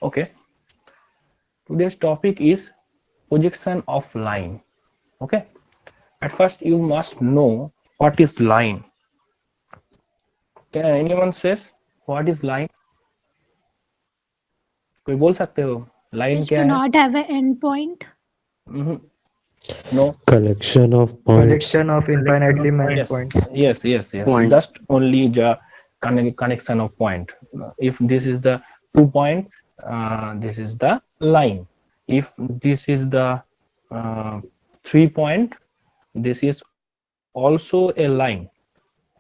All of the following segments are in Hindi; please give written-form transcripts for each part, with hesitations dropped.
Okay. Today's topic is projection of line. Okay. At first, you must know what is line. Can anyone says what is line? कोई बोल सकते हो line Is क्या to है? not have an end point. No. Collection of points. Collection of infinitely many Yes. points. Yes. Points. Just only the connection of point. If this is the 2 point, this is the line. If this is the 3 point, this is also a line.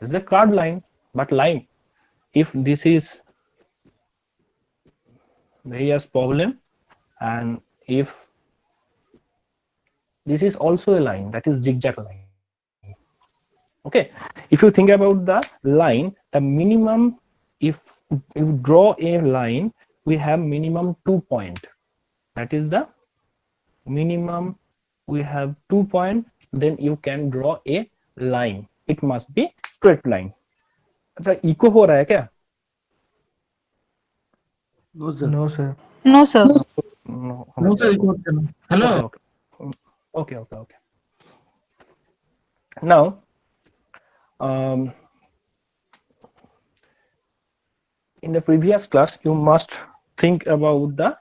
This is a card line, but line. If this is various problem, and if this is also a line, that is zigzag line. Okay, if you think about the line, the minimum, if you draw a line, we have minimum 2 point. That is the minimum. We have 2 point, then you can draw a line. It must be straight line. अच्छा इको हो रहा है क्या? No sir. No, sir. No sir. Hello. Okay. Now, in the previous class, you must think about the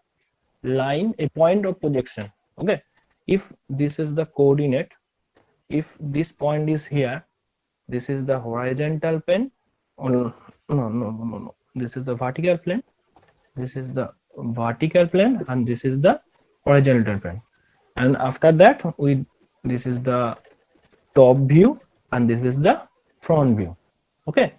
line, a point of projection. Okay, if this is the coordinate, if this point is here, this is the horizontal plane. Or no. This is the vertical plane. This is the vertical plane, and this is the horizontal plane. And after that, this is the top view, and this is the front view. Okay.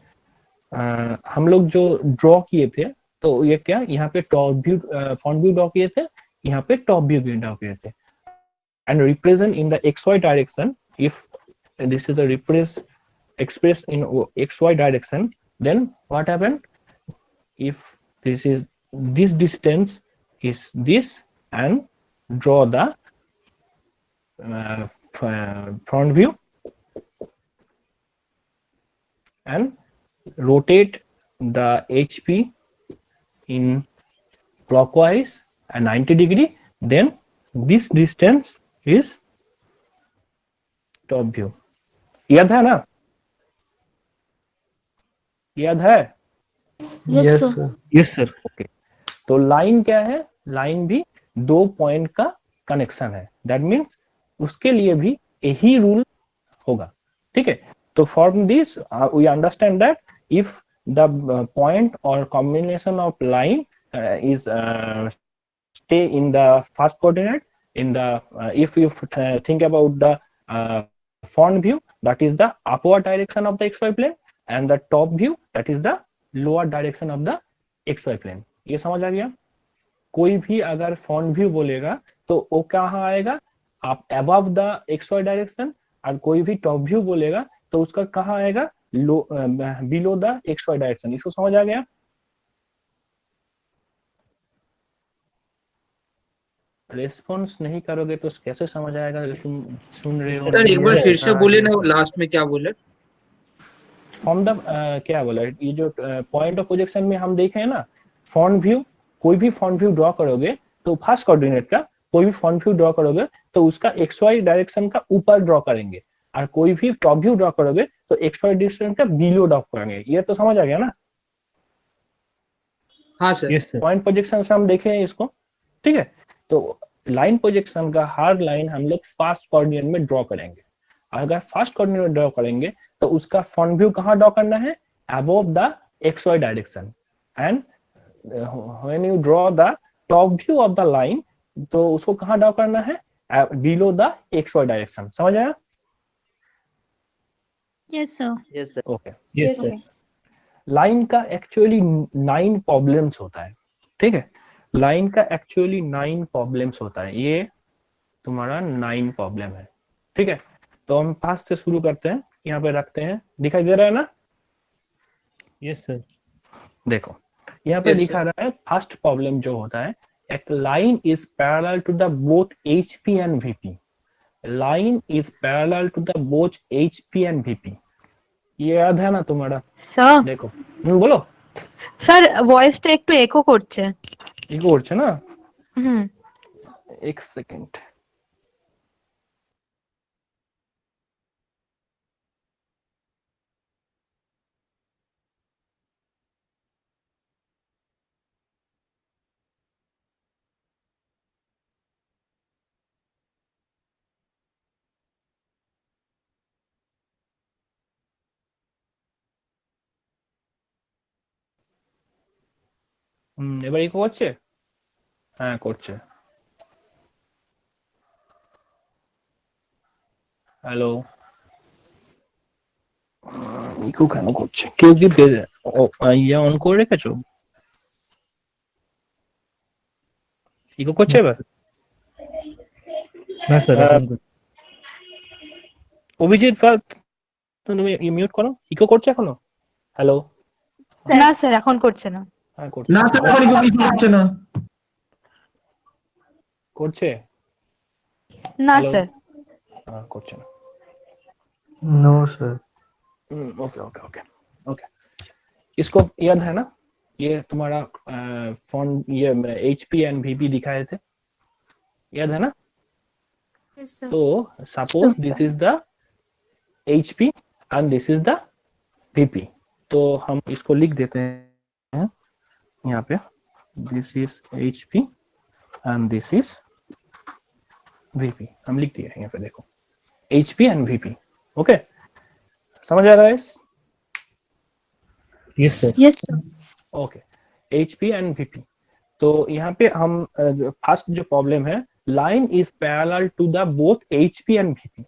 हम लोग जो ड्रॉ किए थे, तो ये क्या, यहाँ पे top view front view draw किए थे, यहाँ पे टॉप व्यू ड्रॉ किए थे, and represent in the xy direction. If this is the expressed in xy direction, then what happened? If this distance is this, and draw the front view and rotate the HP in clockwise and 90 degree, then this distance is top view. याद है ना? याद है? Yes, sir. Yes sir. Okay. तो लाइन क्या है? लाइन भी 2 पॉइंट का कनेक्शन है. दैट मीन्स उसके लिए भी यही रूल होगा. ठीक है. तो from this we understand that if the point और combination of line is stay in the first coordinate, in the if you think about the front view, that is the upward direction of the xy plane, and the top view, that is the lower direction of the xy plane. ये समझ आ गया? कोई भी अगर फ्रंट व्यू बोलेगा तो वो कहाँ आएगा? आप above the xy डायरेक्शन, और कोई भी टॉप व्यू बोलेगा तो उसका कहाँ आएगा? Below the xy direction. इसको समझ आ गया? रेस्पॉन्स नहीं करोगे तो कैसे समझ आएगा? तुम सुन रहे हो? सर एक बार फिर से बोले ना, लास्ट में क्या बोले? फ्रॉम द क्या बोला, ये जो पॉइंट ऑफ प्रोजेक्शन में हम देखे हैं ना, फ्रंट व्यू, कोई भी फ्रंट व्यू ड्रॉ करोगे तो फर्स्ट कोऑर्डिनेट का कोई भी फ्रंट व्यू ड्रॉ करोगे तो उसका एक्सवाई डायरेक्शन का ऊपर ड्रॉ करेंगे, और कोई भी टॉप व्यू ड्रॉ करोगे तो एक्सवाई डायरेक्शन का बिलो ड्रॉ करेंगे. ये तो समझ आ गया ना? हाँ sir. Yes sir. Point projection से हम देखे हैं इसको. ठीक है. तो लाइन प्रोजेक्शन का हर लाइन हम लोग फर्स्ट कोऑर्डिनेट में ड्रॉ करेंगे. अगर फर्स्ट कोऑर्डिनेट में ड्रॉ करेंगे तो उसका फ्रंट व्यू कहाँ ड्रॉ करना है? Above the XY direction. And when you draw the top view of the line, तो उसको कहाँ ड्रॉ करना है? Below the XY direction. समझ आया? Yes, sir. Yes, sir. Okay. Yes, sir. Line का एक्चुअली 9 प्रॉब्लम्स होता है. ठीक है. लाइन का एक्चुअली 9 प्रॉब्लम्स होता है. ये तुम्हारा 9 प्रॉब्लम है. ठीक है. तो हम फास्ट से शुरू करते हैं. यहाँ पे रखते हैं. दिखाई दे रहा है ना? Yes sir. देखो यहाँ पे Yes, दिखा रहा है. फर्स्ट प्रॉब्लम जो होता है, एक line is parallel to the both HP and VP. Line is parallel to the both HP and VP. ये याद है ना तुम्हारा? স্যার देखो. बोलो. স্যার ভয়েসটা একটু একো করছে. ইকো করছে না? হুম। এক সেকেন্ড। এবার ইকো করছে? হ্যাঁ করছে। হ্যালো, ইকো কেন করছে? কেউ কি ইয়ে অন করে রেখেছো? ইকো করছে এবার? না স্যার এখন করছে। অভিজিৎ তুমি মিউট করো। ইকো করছে এখনো? হ্যালো? না স্যার এখন করছে না। হ্যাঁ করছে। না স্যার এখন কিছু হচ্ছে না। করছে? না Hello? স্যার। हाँ করছে না। No sir. Okay okay okay okay. इसको याद है ना? ये तुम्हारा फोन ये HP एंड VP दिखाए थे, याद है ना? तो suppose this is the HP and this is the VP। तो हम इसको लिख देते हैं यहाँ पे, this is HP and this is VP। हम लिख दिए यहाँ पे, देखो HP एंड VP। ओके, समझ आ रहा है? Yes sir. Yes, sir. Okay, HP and VP। तो यहाँ पे हम फर्स्ट जो प्रॉब्लम है, line is parallel to the both HP and VP।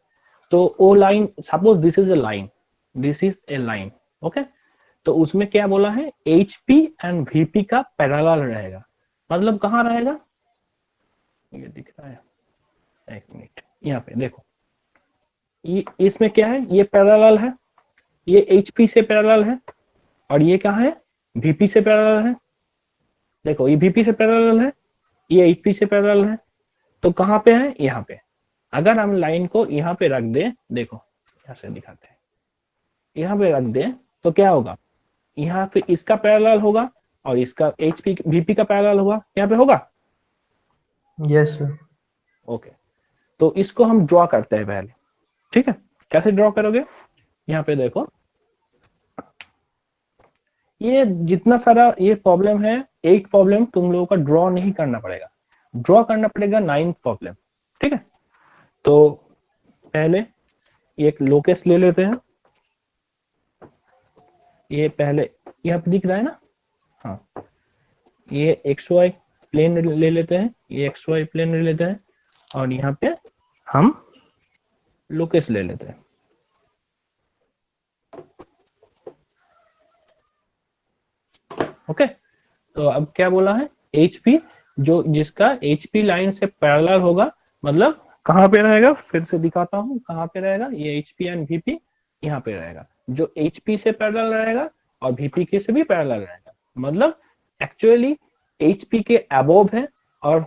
तो वो line, suppose this is a line, this is a line, okay. तो उसमें क्या बोला है, HP एंड VP का पैरेलल रहेगा। मतलब कहाँ रहेगा, ये दिख रहा है, एक मिनट, यहाँ पे देखो, ये इसमें क्या है, ये पैरेलल है, ये HP से पैरेलल है, और ये कहाँ है, VP से पैरेलल है। देखो ये VP से पैरेलल है, ये HP से पैरेलल है। तो कहाँ पे है, यहाँ पे। अगर हम लाइन को यहाँ पे रख दे, देखो यहाँ से दिखाते हैं, यहाँ पे रख दे तो क्या होगा, यहाँ पे इसका पैरेलल होगा और इसका HP VP का पैरेलल होगा, यहाँ पे होगा। Yes sir. ओके, तो इसको हम ड्रॉ करते हैं पहले, ठीक है। कैसे ड्रॉ करोगे, यहाँ पे देखो, ये जितना सारा ये प्रॉब्लम है, 8 प्रॉब्लम तुम लोगों का ड्रॉ नहीं करना पड़ेगा, ड्रॉ करना पड़ेगा 9 प्रॉब्लम, ठीक है। तो पहले एक लोकेस ले लेते हैं, ये पहले यहाँ पे दिख रहा है ना, हाँ, ये XY प्लेन ले लेते हैं, ये XY प्लेन ले लेते हैं, और यहाँ पे हम लोकेस ले लेते हैं। ओके, तो अब क्या बोला है, HP जो जिसका HP लाइन से पैरेलल होगा, मतलब कहाँ पे रहेगा, फिर से दिखाता हूँ कहाँ पे रहेगा, ये HP एंड VP यहाँ पे रहेगा। जो HP से पैरेलल रहेगा और VP के से भी पैरेलल रहेगा, मतलब एक्चुअली HP के अबोव है और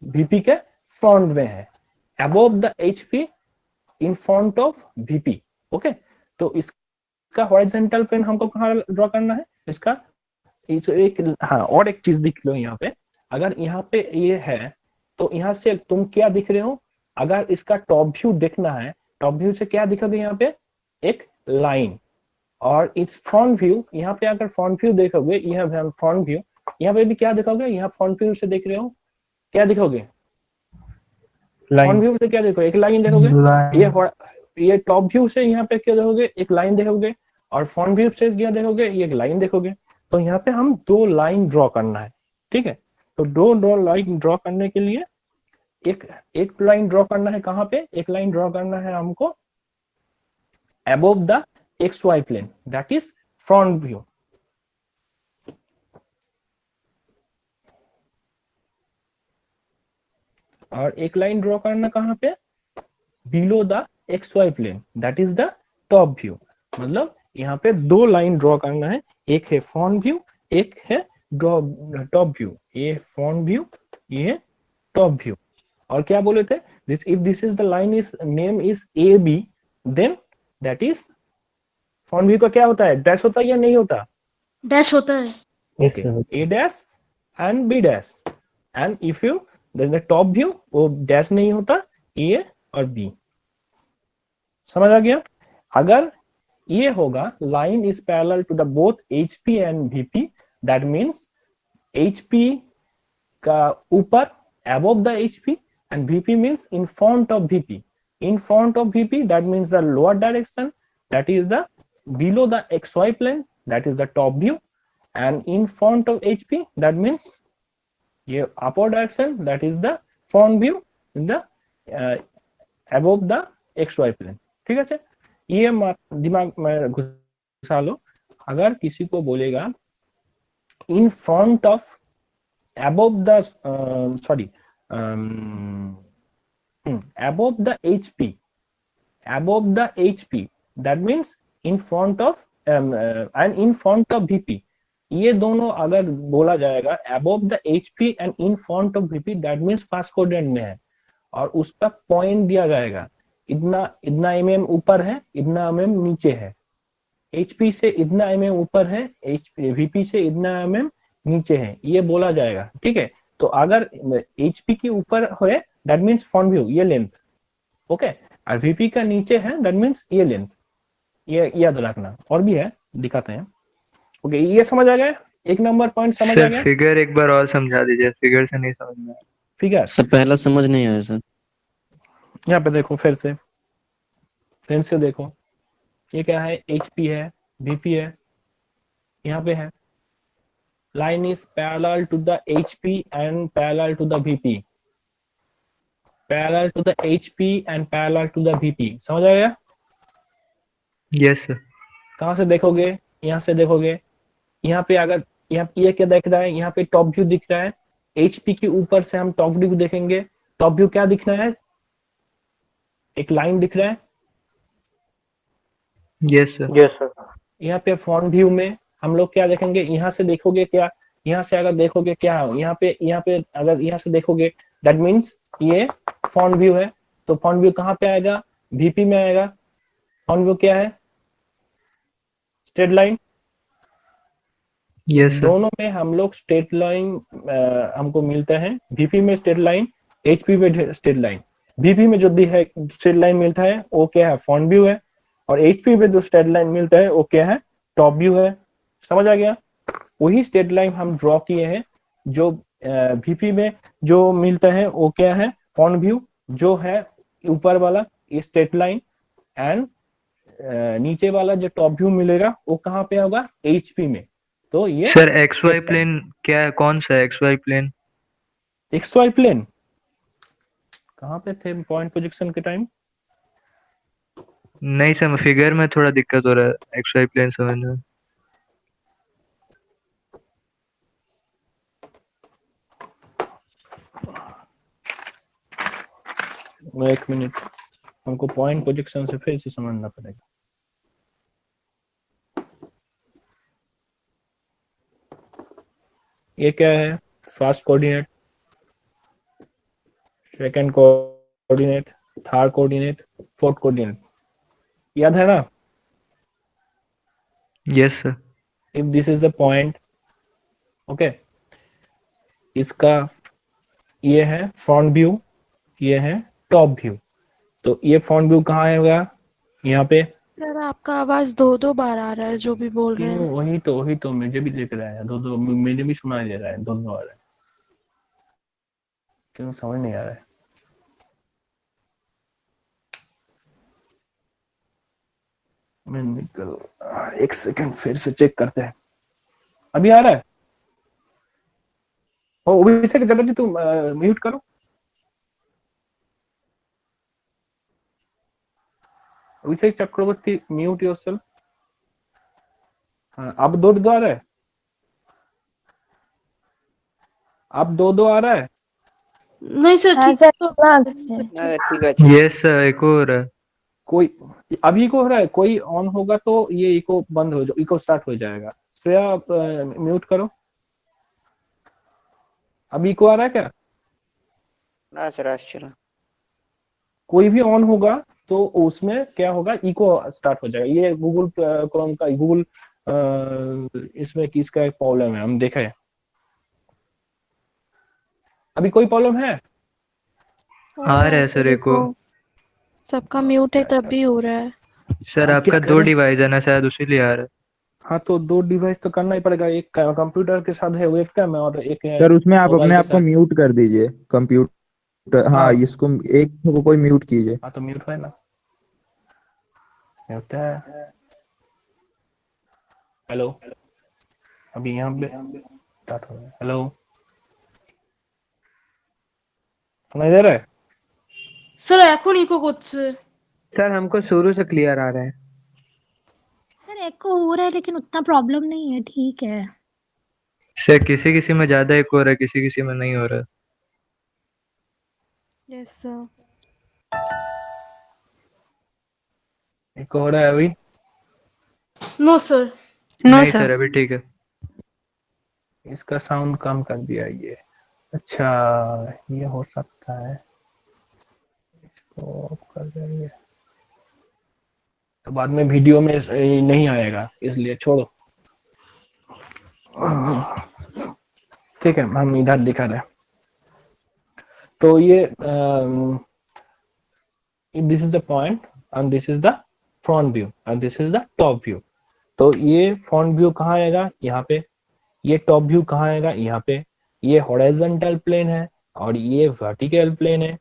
VP के फ्रंट में है, above the HP in front of VP। Okay, तो इसका हॉरिजॉन्टल प्लेन हमको कहाँ ड्रॉ करना है, इसका एक, हाँ, और एक चीज दिख लो यहाँ पे, अगर यहाँ पे ये है तो यहाँ से तुम क्या दिख रहे हो, अगर इसका टॉप व्यू देखना है, टॉप व्यू से क्या दिखोगे, यहाँ पे एक लाइन, और इस फ्रंट व्यू, यहाँ पे अगर फ्रंट व्यू देखोगे, यह फ्रंट व्यू, यहाँ पे भी क्या दिखोगे, यहाँ फ्रंट व्यू से देख रहे हो, क्या दिखोगे, फ्रंट व्यू से क्या देखोगे, एक लाइन देखोगे। ये टॉप व्यू से यहाँ पे क्या देखोगे, एक लाइन देखोगे, और फ्रंट व्यू से क्या देखोगे, ये एक लाइन देखोगे। तो यहाँ पे हम 2 लाइन ड्रॉ करना है, ठीक है। तो 2 लाइन ड्रॉ करने के लिए एक लाइन ड्रॉ करना है, कहाँ पे, एक लाइन ड्रॉ करना है हमको above the XY plane, that is front view. और एक लाइन ड्रॉ करना कहाँ पे, below the XY plane, that is the top view. मतलब यहाँ पे 2 लाइन ड्रॉ करना है, एक है फ्रंट व्यू, एक है टॉप व्यू। ये फ्रंट व्यू, ये टॉप व्यू। और क्या बोले थे, this if this is the line is name is AB, then that is front view का क्या होता है, डैश होता है या नहीं होता, Dash होता है. Yes okay, sir. A dash and B dash. And if you then the top view वो dash नहीं होता, A और B. समझ आ गया? अगर ये होगा line is parallel to the both HP and VP, that means HP का ऊपर above the HP and VP means in front of VP. In front of VP, that means the lower direction, that is the below the XY plane, that is the top view, and in front of HP, that means ये upper direction, that is the front view in the above the XY plane. ठीक है? ये दिमाग में घुसा लो. अगर किसी को बोलेगा in front of above the above the HP, above the HP, that means in front of and in front of VP. ये दोनों अगर बोला जाएगा above the HP and in front of VP, that means first coordinate में है और उसका पॉइंट दिया जाएगा इतना इतना mm ऊपर है, इतना mm नीचे है. HP से इतना mm ऊपर है, VP से इतना mm नीचे है, ये बोला जाएगा. ठीक है? तो अगर HP के ऊपर है that means front view, ये लेंथ. ओके? और VP का नीचे है that means ये लेंथ. ये याद रखना. और भी है, दिखाते हैं. ओके, ये समझ आ गया? एक नंबर पॉइंट समझ आ गया? फिगर एक बार और समझा दीजिए, फिगर से नहीं समझ में आया. फिगर सर पहला समझ नहीं आया सर. यहाँ पे देखो, फिर से देखो. ये क्या है? HP है, VP है, यहाँ पे है. Line is parallel to the HP and parallel to the VP. Parallel to the HP and parallel to the VP. समझ आ गया? Yes sir. कहाँ से देखोगे? यहाँ से देखोगे. यहाँ पे अगर यहाँ ये क्या दिख रहा है? यहाँ पे टॉप व्यू दिख रहा है. HP के ऊपर से हम टॉप व्यू देखेंगे. टॉप व्यू क्या दिख रहा है? एक लाइन दिख रहा है. Yes sir. यहाँ पे फ्रंट व्यू में हम लोग क्या देखेंगे? यहाँ से देखोगे क्या? यहाँ से अगर देखोगे क्या? यहाँ पे अगर यहाँ से देखोगे दैट मीन्स ये फ्रंट व्यू है. तो फ्रंट व्यू कहाँ पे आएगा? VP में आएगा. फ्रंट व्यू क्या है? Straight line. Yes sir. दोनों में हम लोग स्ट्रेट लाइन हमको मिलता है. VP में स्ट्रेट लाइन, HP में स्ट्रेट लाइन. VP में जो भी है स्ट्रेट लाइन मिलता है वो क्या है? फ्रंट व्यू है. और HP में जो स्ट्रेट लाइन मिलता है वो क्या है? टॉप व्यू है. समझ आ गया? वही स्ट्रेट लाइन हम ड्रॉ किए हैं. जो VP में जो मिलता है वो क्या है? Front view. जो है ऊपर वाला ये स्ट्रेट लाइन, एंड नीचे वाला जो टॉप व्यू मिलेगा वो कहाँ पे होगा? HP में. तो ये सर XY प्लेन क्या है? कौन सा है XY प्लेन? XY प्लेन कहाँ पे थे पॉइंट प्रोजेक्शन के टाइम? नहीं सर, फिगर में थोड़ा दिक्कत हो रहा है XY प्लेन समझने में. एक मिनट, हमको पॉइंट प्रोजेक्शन से फिर से समझना पड़ेगा. ये क्या है? First coordinate, second coordinate, third coordinate, fourth coordinate. याद है ना? Yes sir. If this is the point, okay, इसका ये है फ्रंट व्यू, ये है टॉप व्यू. तो ये फ्रंट व्यू कहाँ होगा? यहाँ पे. सर आपका आवाज दो बार आ रहा है जो भी बोल रहे हैं. वही तो मुझे भी दिख रहा है. दो मुझे भी सुनाई दे रहा है. दोनों आ रहा है. क्यों समझ नहीं आ रहा है? मैं निकल, एक सेकंड फिर से चेक करते हैं. अभी आ रहा है? ओ अभिषेक चटर्जी तुम म्यूट करो. अभिषेक चक्रवर्ती म्यूट योरसेल्फ. हाँ, अब दो आ रहा है. अब दो आ रहा है. नहीं सर, ठीक है. Yes sir. एक और है. कोई अभी को हो रहा है. कोई ऑन होगा तो ये इको बंद हो जाए, इको स्टार्ट हो जाएगा. श्रेया आप म्यूट करो. अभी को आ रहा है क्या? ना सर, चलो. कोई भी ऑन होगा तो उसमें क्या होगा? इको स्टार्ट हो जाएगा. ये गूगल क्रोम का, गूगल इसमें किसका एक प्रॉब्लम है हम देखें. अभी कोई प्रॉब्लम है? आ रहा है सर एको। सबका म्यूट है तब भी हो रहा है। सर क्या आपका दो करें? डिवाइस है ना, शायद उसीलिए आ रहा है। हाँ तो 2 डिवाइस तो करना ही पड़ेगा, एक कंप्यूटर के साथ है वेबकैम और एक है सर उसमें आप मोबाइल अपने के आप को साथ। म्यूट कर दीजिए कंप्यूटर, हाँ हाँ इसको एक को कोई म्यूट कीजिए। हाँ तो म्यूट है ना, म्यूट है। हेलो, अभी यहाँ पे स्टार्ट हो गया। हेलो, सुनाई दे रहा है? স্যার এখন ইকো করছে। सर हमको शुरू से क्लियर आ रहा है। सर एको हो रहा है लेकिन उतना प्रॉब्लम नहीं है, ठीक है। सर किसी किसी में ज्यादा एको हो रहा है, किसी किसी में नहीं हो रहा है। Yes sir. एक हो रहा है अभी? No sir. नहीं सर अभी ठीक है। इसका साउंड कम कर दिया ये। अच्छा, ये हो सकता है, इसको ऑफ कर देंगे तो बाद में वीडियो में नहीं आएगा, इसलिए छोड़ो। ठीक है, हम इधर दिखा रहे हैं। तो ये this is the point and this is the front view and this is the top view. तो ये फ्रंट व्यू कहाँ आएगा? यहाँ पे। ये टॉप व्यू कहाँ आएगा? यहाँ पे। ये हॉरिजॉन्टल प्लेन है और ये वर्टिकल प्लेन है।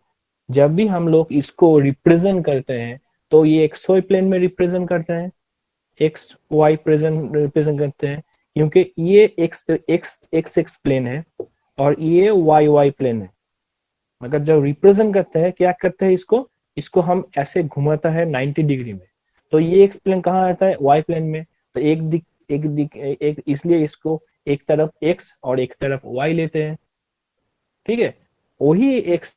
जब भी हम लोग इसको रिप्रेजेंट करते हैं तो ये एक्सवाई प्लेन में रिप्रेजेंट करते हैं, एक्स वाई रिप्रेजेंट करते हैं, क्योंकि ये एक्स प्लेन है और ये वाई प्लेन है। मगर जब रिप्रेजेंट करते हैं क्या करते हैं, इसको हम ऐसे घुमाता है 90 डिग्री में। तो ये एक्स प्लेन कहाँ आता है? वाई प्लेन में। तो एक इसलिए इसको एक तरफ एक्स और एक तरफ वाई लेते हैं, ठीक है। वही एक्स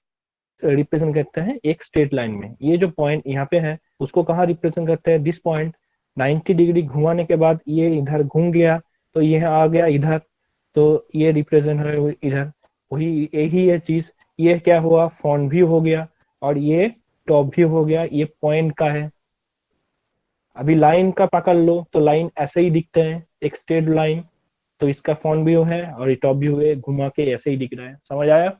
रिप्रेजेंट करते हैं एक स्ट्रेट लाइन में। ये जो पॉइंट यहाँ पे है उसको कहाँ रिप्रेजेंट करते हैं? This point. 90 डिग्री घुमाने के बाद ये इधर घूम गया तो ये आ गया इधर, तो ये रिप्रेजेंट है इधर। वही यही है चीज। ये क्या हुआ? फ्रंट व्यू हो गया और ये टॉप व्यू हो गया। ये पॉइंट का है। अभी लाइन का पकड़ लो तो लाइन ऐसे ही दिखते हैं, एक स्ट्रेट लाइन। तो इसका फ्रंट व्यू है और ये टॉप व्यू है, घुमा के ऐसे ही दिख रहा है। समझ आया?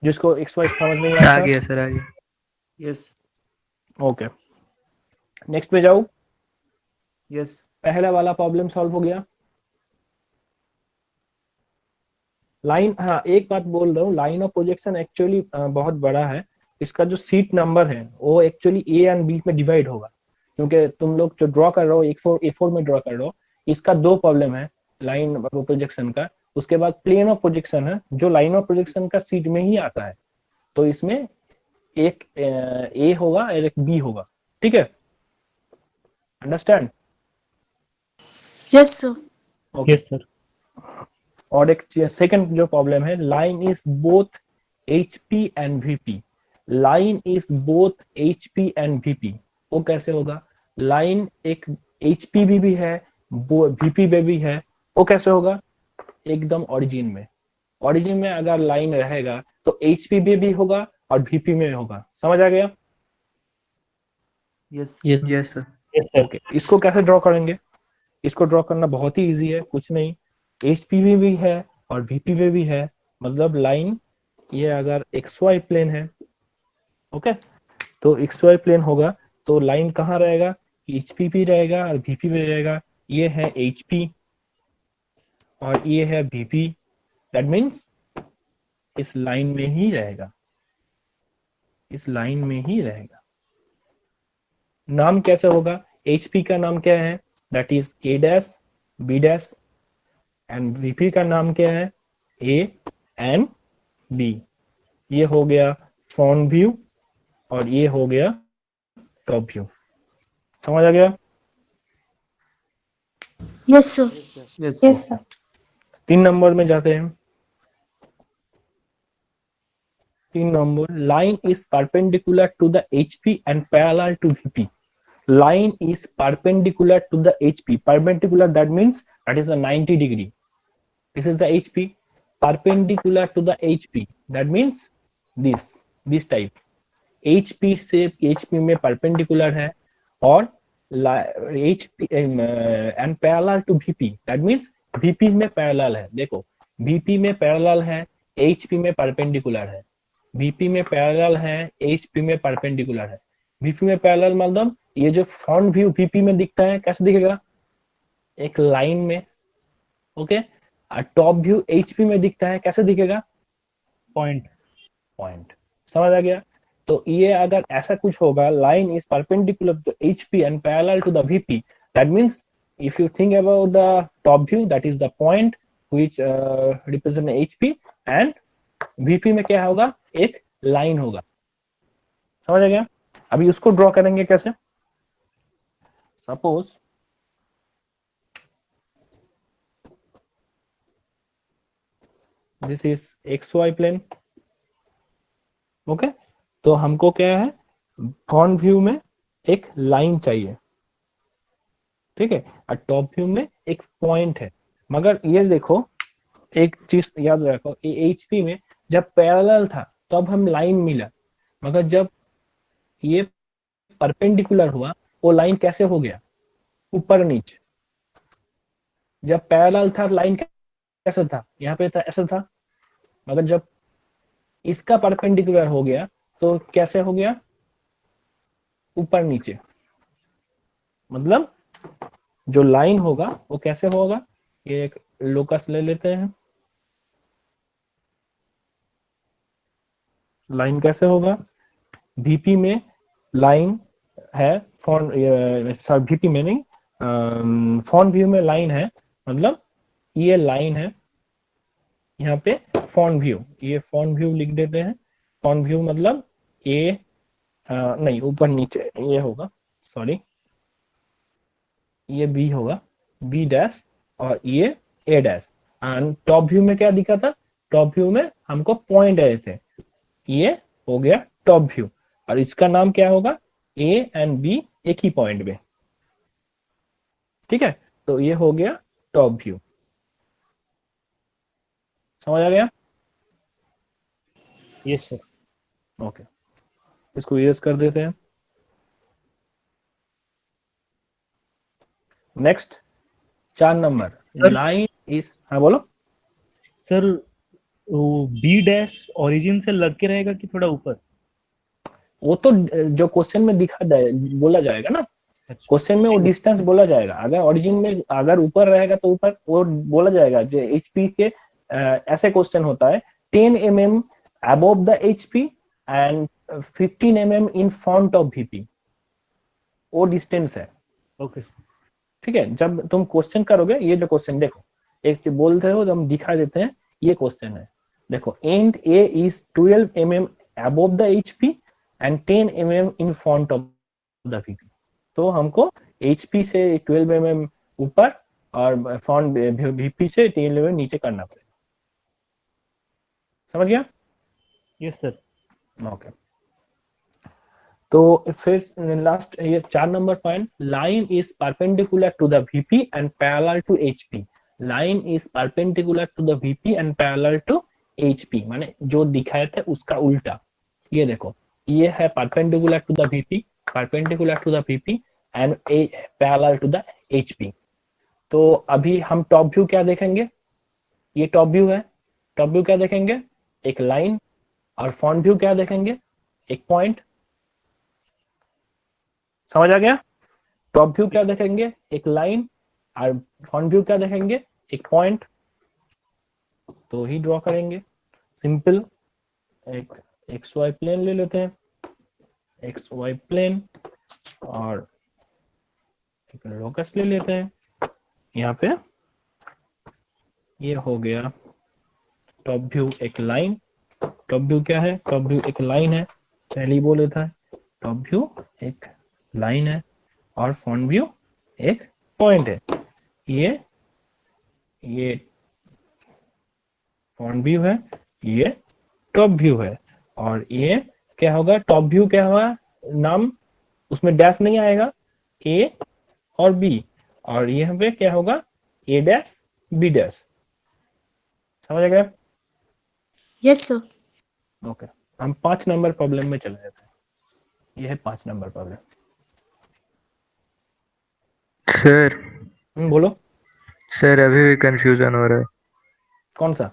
जिसको एक्स वाई समझ नहीं आ आता? गया सर आ गया। यस ओके, नेक्स्ट पे जाओ। यस पहला वाला प्रॉब्लम सॉल्व हो गया। लाइन, हाँ एक बात बोल रहा हूँ, लाइन ऑफ प्रोजेक्शन एक्चुअली बहुत बड़ा है। इसका जो सीट नंबर है वो एक्चुअली ए एंड बी में डिवाइड होगा, क्योंकि तुम लोग जो ड्रॉ कर रहे हो A4 में ड्रॉ कर रहे हो। इसका 2 प्रॉब्लम है लाइन ऑफ प्रोजेक्शन का। उसके बाद प्लेन ऑफ प्रोजेक्शन है जो लाइन ऑफ प्रोजेक्शन का सीट में ही आता है। तो इसमें एक ए होगा और एक बी होगा, ठीक है। Understand? Yes sir. Yes sir. और एक सेकंड जो प्रॉब्लम है, line is both HP and VP। Line is both HP and VP। वो कैसे होगा? लाइन एक HP भी है, VP भी है। वो कैसे होगा? एकदम ओरिजिन में। ओरिजिन में अगर लाइन रहेगा तो HP भी होगा और VP में होगा। समझ आ गया? Yes yes sir. ओके, इसको कैसे ड्रॉ करेंगे? इसको ड्रॉ करना बहुत ही इजी है, कुछ नहीं। HP भी है और VP भी है, मतलब लाइन ये अगर XY प्लेन है, ओके, तो XY प्लेन होगा तो लाइन कहाँ रहेगा? HP भी रहेगा और VP भी रहेगा। ये है HP और ये है VP। दैट मीन्स इस लाइन में ही रहेगा, इस लाइन में ही रहेगा। नाम कैसे होगा? HP का नाम क्या है? That is A dash B dash and VP का नाम क्या है? A and B। ये हो गया फ्रंट व्यू और ये हो गया टॉप व्यू। समझ आ गया? Yes sir. Yes yes sir. 3 number में जाते हैं। 3 number, line is perpendicular to the HP and parallel to VP। line is perpendicular to the HP. Perpendicular, that means that is a 90 degree. This is the HP. Perpendicular to the HP, that means this type. HP से HP में perpendicular है और HP and parallel to VP, that means VP में parallel है। देखो VP में parallel है, HP में परपेंडिकुलर है, VP में पैरेलल है, HP में परपेंडिकुलर है। VP में पैरेलल मतलब ये जो फ्रंट व्यू VP में दिखता है कैसे दिखेगा, एक लाइन में, ओके। और टॉप व्यू HP में दिखता है कैसे दिखेगा, पॉइंट। पॉइंट। समझ आ गया। तो ये अगर ऐसा कुछ होगा, line is perpendicular to HP and parallel to the VP, that means if you think about the top view, that is the point which represent HP, and VP में क्या होगा, एक लाइन होगा। समझ आ गया। अभी उसको ड्रॉ करेंगे कैसे, suppose this is XY plane, okay. तो हमको क्या है, फ्रंट व्यू में एक लाइन चाहिए, ठीक है, और टॉप व्यू में एक पॉइंट है। मगर ये देखो, एक चीज याद रखो, HP में जब पैरेलल था तब हम लाइन मिला, मगर जब ये परपेंडिकुलर हुआ वो लाइन कैसे हो गया, ऊपर नीचे। जब पैरेलल था लाइन कैसे था, यहाँ पे था, ऐसा था, मगर जब इसका परपेंडिकुलर हो गया तो कैसे हो गया, ऊपर नीचे। मतलब जो लाइन होगा वो कैसे होगा, ये एक लोकस ले लेते हैं, लाइन कैसे होगा, VP में लाइन है, VP में नहीं, फ्रंट व्यू में लाइन है, मतलब ये लाइन है यहाँ पे फ्रंट व्यू, ये फ्रंट व्यू लिख देते हैं। फ्रंट व्यू मतलब ये नहीं, ऊपर नीचे ये होगा, सॉरी, ये B होगा, B डैश, और ये A dash. And top view में क्या दिखा था, टॉप व्यू में हमको पॉइंट आए थे, ये हो गया टॉप व्यू, और इसका नाम क्या होगा, A एंड B एक ही पॉइंट में, ठीक है। तो ये हो गया टॉप व्यू। समझ आ गया। Yes sir. ओके, इसको इरेज कर देते हैं। नेक्स्ट 4 नंबर, लाइन इज, हाँ बोलो सर, वो बी डैश ओरिजिन से लग के रहेगा कि थोड़ा ऊपर? वो तो जो क्वेश्चन में दिखा जाए, बोला जाएगा ना, क्वेश्चन में वो डिस्टेंस बोला जाएगा। अगर ओरिजिन में अगर ऊपर रहेगा तो ऊपर वो बोला जाएगा। जो HP के ऐसे क्वेश्चन होता है 10 mm above the HP and 15 mm in front of VP, वो डिस्टेंस है, ओके। ठीक है। जब तुम क्वेश्चन करोगे, ये जो क्वेश्चन देखो, एक चीज बोलते हो तो हम दिखा देते हैं, ये क्वेश्चन है, देखो, and A is 12 mm above the HP and 10 mm in front of the VP। तो हमको HP से 12 mm ऊपर और फ्रंट VP से 10 mm नीचे करना पड़ेगा। समझ गया। Yes sir. ओके, तो फिर लास्ट ये 4 number point, line is perpendicular to the VP and parallel to HP। Line is perpendicular to the VP and parallel to HP, माने जो दिखाया था उसका उल्टा। ये देखो, ये है perpendicular to the VP, perpendicular to the VP and parallel to the HP। तो अभी हम टॉप व्यू क्या देखेंगे, ये टॉप व्यू है, टॉप व्यू क्या देखेंगे, एक लाइन, और फ्रंट व्यू क्या देखेंगे, एक पॉइंट। समझ आ गया। टॉप व्यू क्या देखेंगे, एक लाइन, और फ्रंट व्यू क्या देखेंगे, एक पॉइंट। तो ही ड्रॉ करेंगे, सिंपल। एक XY प्लेन ले लेते हैं, XY प्लेन, और एक लोकस ले लेते हैं। यहाँ पे ये हो गया टॉप व्यू एक लाइन। टॉप व्यू क्या है, टॉप व्यू एक लाइन है, पहले ही बोले था, टॉप व्यू एक लाइन है, और फ्रंट व्यू एक पॉइंट है। ये फ्रंट व्यू है, ये टॉप व्यू है, और ये क्या होगा, टॉप व्यू क्या होगा, नाम उसमें डैश नहीं आएगा, A और B, और यहाँ पे क्या होगा, A डैश B डैश। समझ आ गया। Yes sir. ओके, हम 5 नंबर प्रॉब्लम में चले जाते हैं। ये है 5 नंबर प्रॉब्लम। सर बोलो। सर अभी भी कंफ्यूजन हो रहा है। कौन सा?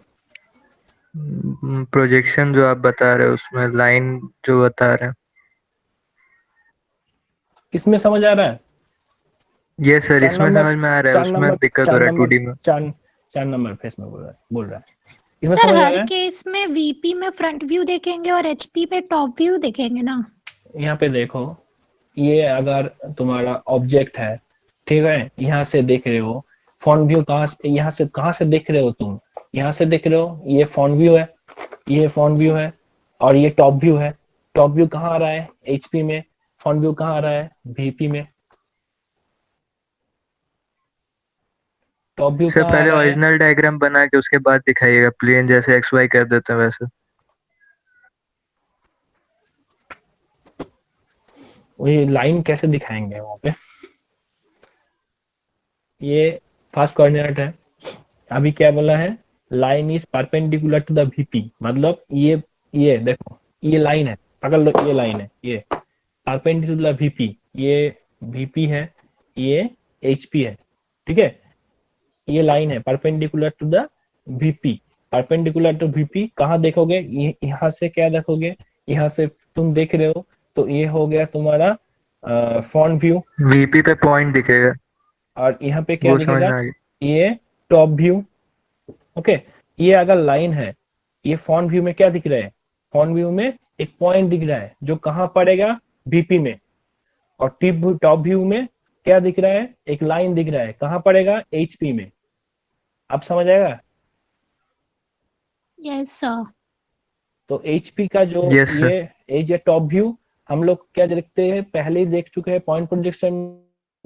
प्रोजेक्शन जो आप बता रहे हो उसमें लाइन जो बता रहे हैं। किसमें समझ आ रहा है? ये सर चार इसमें नंबर समझ में आ रहा है, चार उसमें नंबर दिक्कत हो चार रहा है नंबर 2D में। चार 4 नंबर फेस में बोल रहा है। इसमें सर समझ आ हर रहा है? केस में वीपी में फ्रंट व्यू देखेंगे और एचपी पे टॉप व्यू देखेंगे ना? यहाँ पे देखो, ये अगर तुम्हारा ऑब्जेक्ट है, ठीक है, यहाँ से देख रहे हो फ्रंट व्यू, कहाँ से देख रहे हो तुम? यहाँ से देख रहे हो, ये फ्रंट व्यू है, ये फ्रंट व्यू है, और ये टॉप व्यू है। टॉप व्यू कहाँ आ रहा है? एचपी में। फ्रंट व्यू कहाँ आ रहा है? वीपी में। टॉप व्यू सर कहाँ आ पहले रहा है? ओरिजिनल डायग्राम बना के उसके बाद दिखाइएगा, प्लेन जैसे एक्स वाई कर देते हैं वैसे। वही लाइन कैसे दिखाएंगे वहां पे? ये फर्स्ट कोऑर्डिनेट है। अभी क्या बोला है? Line is perpendicular to the VP, मतलब ये देखो, ये लाइन है, पकड़ लो, ये लाइन है, ये परपेंडिकुलर वीपी, ये वीपी है, ये एचपी है, ठीक है। ये लाइन है perpendicular to the VP. Perpendicular to VP कहाँ देखोगे? ये यहाँ से क्या देखोगे? यहाँ से तुम देख रहे हो, तो ये हो गया तुम्हारा फ्रंट व्यू, वीपी पे पॉइंट दिखेगा, और यहाँ पे क्या वो समझ दिखेगा? में आ गया। ये टॉप व्यू। ओके, ये अगर लाइन है, ये फ्रंट व्यू में क्या दिख रहा है? फ्रंट व्यू में एक पॉइंट दिख रहा है जो कहाँ पड़ेगा? वीपी में। और टॉप व्यू में क्या दिख रहा है? एक लाइन दिख रहा है, कहाँ पड़ेगा? एचपी में। अब समझ आएगा? Yes sir. तो एचपी का जो Yes, sir. ये टॉप व्यू, हम लोग क्या देखते हैं, पहले ही देख चुके हैं पॉइंट प्रोजेक्शन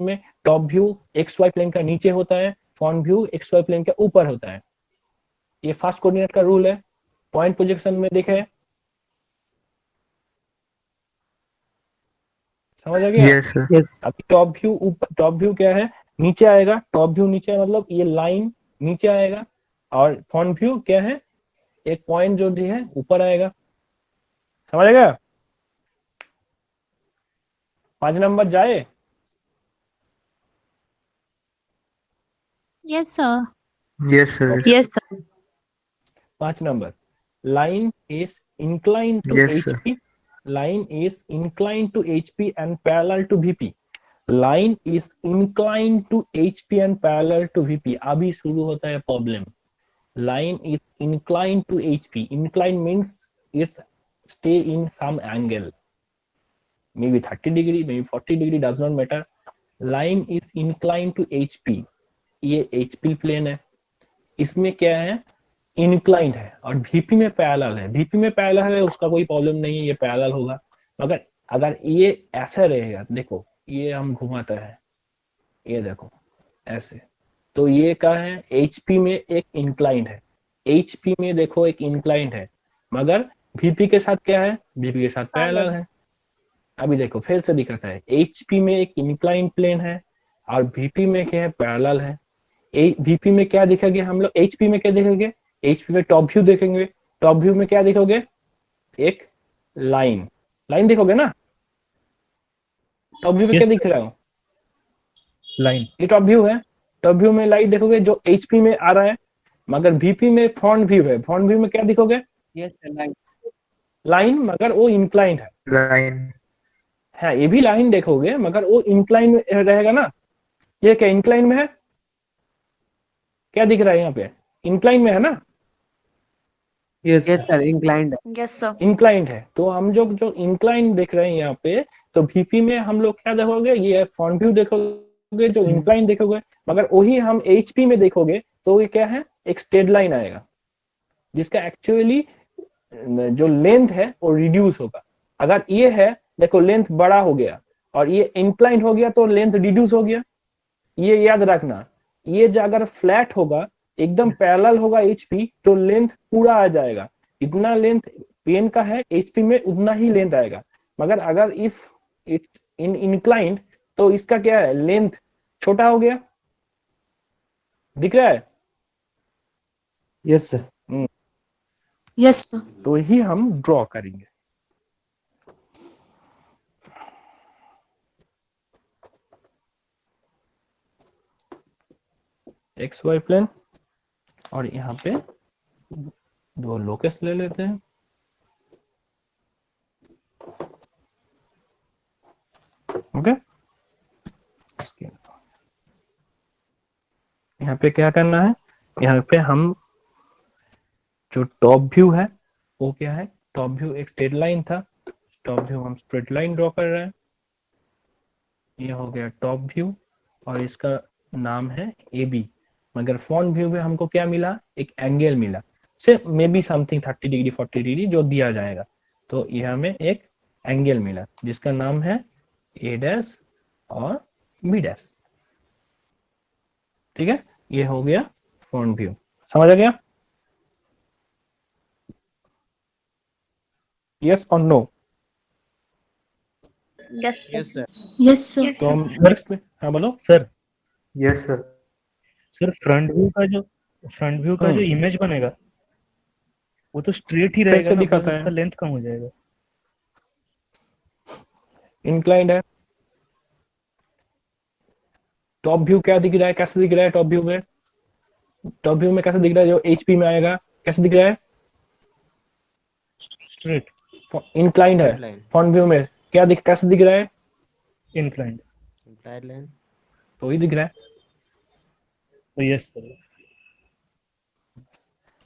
में। Top view X Y plane का नीचे होता है, front view X Y plane के ऊपर होता है। ये फर्स्ट कोऑर्डिनेट का रूल है, पॉइंट प्रोजेक्शन में देखे। समझ आ गया? Yes, sir. Yes. अभी टॉप व्यू क्या है? नीचे आएगा। टॉप व्यू नीचे है, मतलब ये लाइन नीचे आएगा। और फ्रंट व्यू क्या है? एक पॉइंट जो भी है ऊपर आएगा। समझ आएगा? 5 नंबर जाए? Yes sir. Yes, sir. Yes sir. 5 number, line is inclined to Yes, sir. HP. Line is inclined to HP and parallel to VP. Line is inclined to HP and parallel to VP. अभी शुरू होता है problem. Line is inclined to HP. Inclined means is stay in some angle. Maybe 30 degree, maybe 40 degree, does not matter. Line is inclined to HP. ये HP प्लेन है, इसमें क्या है? इंक्लाइंड है, और वीपी में पैरेलल है। वीपी में पैरेलल है, उसका कोई प्रॉब्लम नहीं है, ये पैरेलल होगा। मगर अगर ये ऐसा रहेगा, देखो ये हम घुमाते हैं, ये देखो ऐसे, तो ये क्या है? एचपी में एक इंक्लाइंड है। एचपी में देखो एक इंक्लाइंड है, मगर वीपी के साथ क्या है? वीपी के साथ पैरेलल है। अभी देखो फिर से दिखाता है, एचपी में एक इंक्लाइंड प्लेन है और वीपी में क्या है? पैरेलल है। वीपी में क्या दिखेंगे हम लोग? एचपी में क्या देखेंगे? एचपी में टॉप व्यू देखेंगे। टॉप व्यू में क्या देखोगे? एक लाइन देखोगे ना? टॉप व्यू में Yes, क्या दिख रहा है? लाइन। ये टॉप व्यू है। टॉप व्यू में लाइन देखोगे जो एचपी में आ रहा है, मगर वीपी में फ्रंट व्यू है। फ्रंट व्यू में क्या दिखोगे? Yes, sir. लाइन, मगर वो इंक्लाइंड है। Line. हाँ, ये भी लाइन देखोगे, मगर वो इंक्लाइन रहेगा ना। ये क्या इंक्लाइन में है? क्या दिख रहा है यहाँ पे? इंक्लाइन में है ना? Yes. यस सर, इंक्लाइंड है। Yes sir. इंक्लाइंड है। तो हम जो इंक्लाइन देख रहे हैं यहाँ पे, तो वीपी में हम लोग क्या देखोगे? ये फ्रंट व्यू देखोगे जो इंक्लाइन देखोगे, मगर वही हम एचपी में देखोगे तो ये क्या है? एक स्ट्रेट लाइन आएगा, जिसका एक्चुअली जो लेंथ है वो रिड्यूस होगा। अगर ये है, देखो लेंथ बड़ा हो गया और ये इंक्लाइन हो गया, तो लेंथ रिड्यूस हो गया। ये याद रखना। ये जो अगर फ्लैट होगा, एकदम पैरेलल होगा एचपी, तो लेंथ पूरा आ जाएगा। इतना लेंथ पेन का है, एचपी में उतना ही लेंथ आएगा। मगर अगर इफ इट इंक्लाइंड, तो इसका क्या है? लेंथ छोटा हो गया। दिख रहा है? Yes, sir. Yes sir. तो ही हम ड्रॉ करेंगे। एक्स वाई प्लेन, और यहाँ पे दो लोकस ले लेते हैं। ओके, यहाँ पे क्या करना है, यहाँ पे हम जो टॉप व्यू है वो क्या है, टॉप व्यू एक स्ट्रेट लाइन था, टॉप व्यू हम स्ट्रेट लाइन ड्रॉ कर रहे हैं। ये हो गया टॉप व्यू और इसका नाम है ए बी। मगर फ्रंट व्यू में हमको क्या मिला, एक एंगल मिला, से may be something 30 degree 40 degree जो दिया जाएगा। तो ये हमें एक एंगल मिला जिसका नाम है ए डैश और बी डैश। ठीक है, ये हो गया फ्रंट व्यू। समझ आ गया? यस और no? Yes sir. Yes sir. तो हम नेक्स्ट में, हाँ बोलो sir yes sir. Sir front view का जो इमेज बनेगा वो तो स्ट्रेट ही फिर रहेगा से ना, दिखाता बस है। उसका लेंथ कम हो जाएगा। इंक्लाइंड है। टॉप व्यू क्या दिख रहा है, कैसे दिख रहा है टॉप व्यू में? टॉप व्यू में कैसे दिख रहा है, जो एचपी में आएगा कैसे दिख रहा है? स्ट्रेट इंक्लाइंड है। फ्रंट व्यू में क्या दिख, कैसे दिख रहा है? इंक्लाइंड। तो ही दिख रहा है। तो यस सर।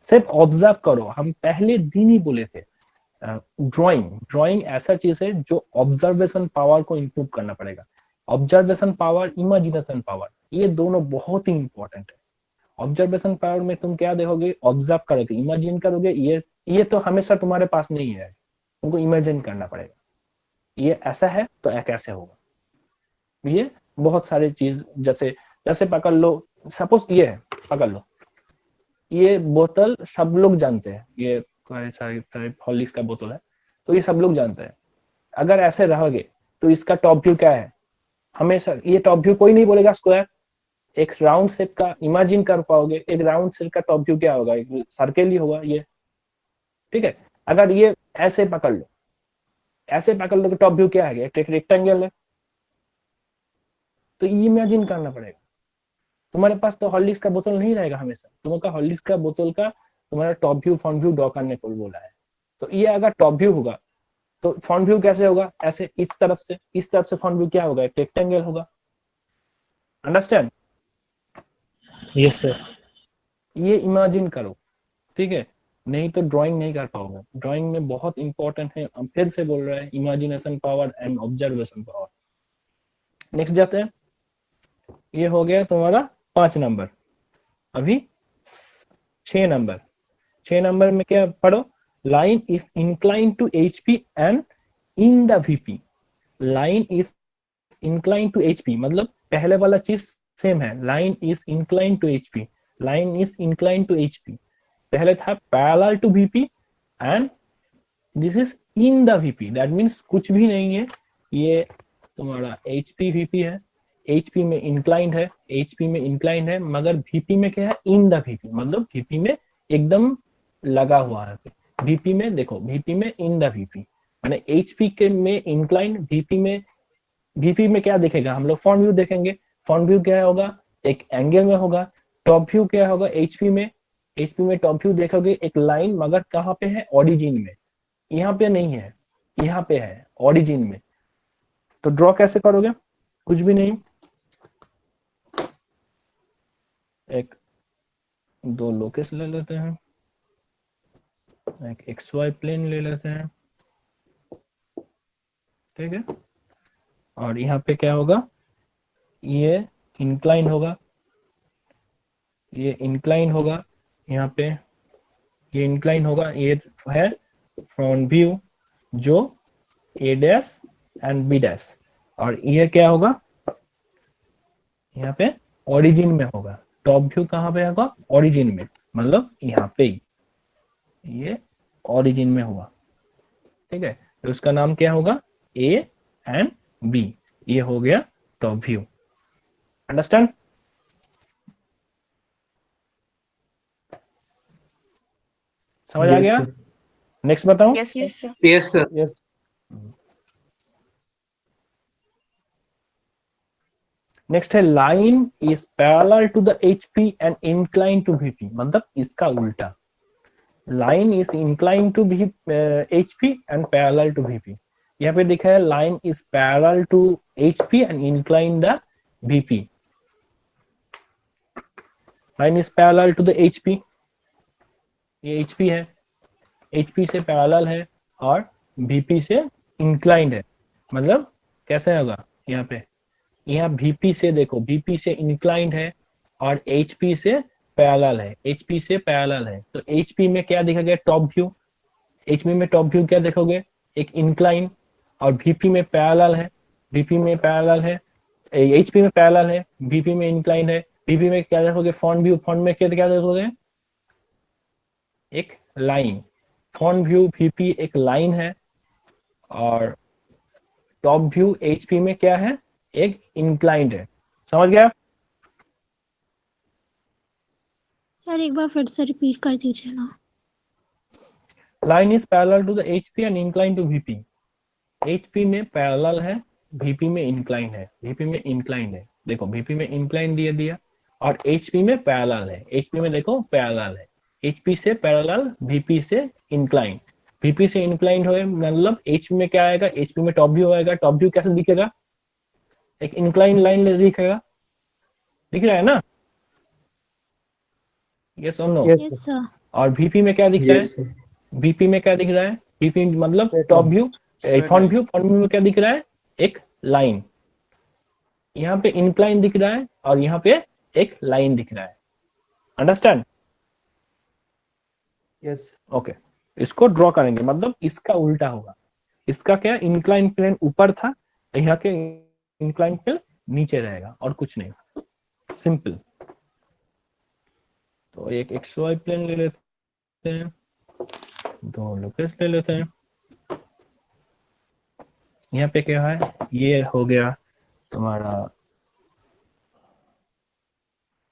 सिर्फ ऑब्जर्व करो, हम पहले दिन ही बोले थे ड्राइंग ऐसा चीज है जो ऑब्जर्वेशन पावर को इंप्रूव करना पड़ेगा। ऑब्जर्वेशन पावर, इमेजिनेशन पावर, ये दोनों बहुत ही इंपॉर्टेंट है। ऑब्जर्वेशन पावर में तुम क्या देखोगे, ऑब्जर्व करोगे, इमेजिन करोगे, ये तो हमेशा तुम्हारे पास नहीं है, तुमको इमेजिन करना पड़ेगा। ये ऐसा है तो कैसे होगा। ये बहुत सारे चीज, जैसे पकड़ लो, सपोज ये है, पकड़ लो, ये बोतल सब लोग जानते हैं, ये हॉर्लिक्स का बोतल है, तो ये सब लोग जानते हैं। अगर ऐसे रहोगे तो इसका टॉप व्यू क्या है, हमेशा ये टॉप व्यू कोई नहीं बोलेगा स्क्वायर, एक राउंड शेप का इमेजिन कर पाओगे, एक राउंड शेप का टॉप व्यू क्या होगा, एक सर्कल ही होगा ये। ठीक है, अगर ये ऐसे पकड़ लो, ऐसे पकड़ लो तो टॉप व्यू क्या है, एक रेक्टेंगल है। तो इमेजिन करना पड़ेगा। तुम्हारे पास तो हॉर्लिक्स का बोतल नहीं रहेगा हमेशा, तुम्हारा हॉर्लिक्स का बोतल का तुम्हारा top view front view draw करने को बोला है। तो ये अगर टॉप व्यू होगा तो फ्रंट व्यू कैसे होगा, ऐसे इस तरफ से फ्रंट व्यू क्या होगा, एक रेक्टेंगल होगा। अंडरस्टैंड? Yes sir. ये इमेजिन करो, ठीक है, नहीं तो ड्राइंग नहीं कर पाओगे। ड्राइंग में बहुत इंपॉर्टेंट है, हम फिर से बोल रहे हैं, imagination power and observation power. Next जाते हैं। ये हो गया तुम्हारा 5 नंबर। अभी 6 नंबर। 6 नंबर में क्या पढ़ो, line is incline to HP and in the VP. Line is incline to HP मतलब पहले वाला चीज सेम है, line is incline to HP, line is incline to HP. पहले था parallel to VP and this is in the VP, that means कुछ भी नहीं है, ये तुम्हारा एचपी वीपी है, एचपी में इंक्लाइंड है, एचपी में इंक्लाइंड है, मगर वीपी में क्या है, इन द वीपी, मतलब वीपी में एकदम लगा हुआ है। वीपी में देखो, वीपी में इन द वीपी, माने एचपी के में इंक्लाइंड, वीपी में क्या देखेगा, हम लोग फ्रंट व्यू देखेंगे। फ्रंट व्यू क्या होगा, एक एंगल में होगा। टॉप व्यू क्या होगा, एचपी में टॉप व्यू देखोगे एक लाइन, मगर कहाँ पे है, ओरिजिन में, यहाँ पे नहीं है, यहाँ पे है ओरिजिन में। तो ड्रॉ कैसे करोगे, कुछ भी नहीं, एक दो लोकस ले लेते हैं, एक XY प्लेन ले लेते हैं, ठीक है, और यहाँ पे क्या होगा, ये इंक्लाइन होगा, ये इंक्लाइन होगा, यहाँ पे ये इंक्लाइन होगा, ये है फ्रंट व्यू जो A dash and B dash, और ये क्या होगा, यहाँ पे ओरिजिन में होगा। टॉप व्यू कहाँ पे होगा, ओरिजिन में, मतलब यहाँ पे ही, ये ओरिजिन में हुआ, ठीक है। तो उसका नाम क्या होगा, A एंड B, ये हो गया टॉप व्यू। अंडरस्टैंड? समझ आ गया? नेक्स्ट बताऊं? Yes sir. यस। नेक्स्ट है line is parallel to the HP and incline to VP, मतलब इसका उल्टा। लाइन इज इंक्लाइन टू भी HP and parallel to VP। यहाँ पे दिखा है line is parallel to HP and incline the VP। Line is parallel to the HP, ये HP है, HP से पैरेलल है और VP से इंक्लाइंड है। मतलब कैसे होगा यहाँ पे, यहाँ VP से देखो, VP से इंक्लाइंड है और HP से पैरेलल है, HP से पैरेलल है। तो HP में क्या दिखेगा, टॉप व्यू। HP में टॉप व्यू क्या देखोगे, एक इंक्लाइन, और VP में पैरेलल है, VP में पैरेलल है, HP में पैरेलल है, VP में इंक्लाइन है। VP में क्या देखोगे, फ्रंट व्यू, फ्रंट में क्या देखोगे, एक लाइन। फ्रंट व्यू VP एक लाइन है और टॉप व्यू HP में क्या है, एक इंक्लाइंड है। समझ गया? सर एक बार फिर से रिपीट कर दीजिए ना। Line is parallel to the HP and incline to VP। HP में पैरेलल है, VP में इंक्लाइन है, VP में इंक्लाइन है। देखो VP में इंक्लाइन दिया और HP में पैरेलल है। HP में देखो पैरेलल है, HP से पैरेलल, VP से इंक्लाइन। VP से इंक्लाइन होए मतलब HP में क्या आएगा, HP में टॉप व्यू आएगा। टॉप व्यू कैसे दिखेगा, एक इंक्लाइन लाइन दिखेगा, दिख रहा है ना? यस और नो? Yes sir. और VP में क्या दिख रहा है, VP में क्या दिख रहा है, VP मतलब top view, front view. Front view में क्या दिख रहा है, एक लाइन। यहाँ पे इंक्लाइन दिख रहा है और यहाँ पे एक लाइन दिख रहा है। अंडरस्टैंड? यस। ओके, इसको ड्रॉ करेंगे, मतलब इसका उल्टा होगा। इसका क्या, इंक्लाइन प्लेन ऊपर था, यहाँ के इंक्लाइन प्लेन नीचे रहेगा और कुछ नहीं। सिंपल। तो एक XY प्लेन ले लेते हैं, दो लोकस ले लेते हैं। यहाँ पे क्या है, ये हो गया तुम्हारा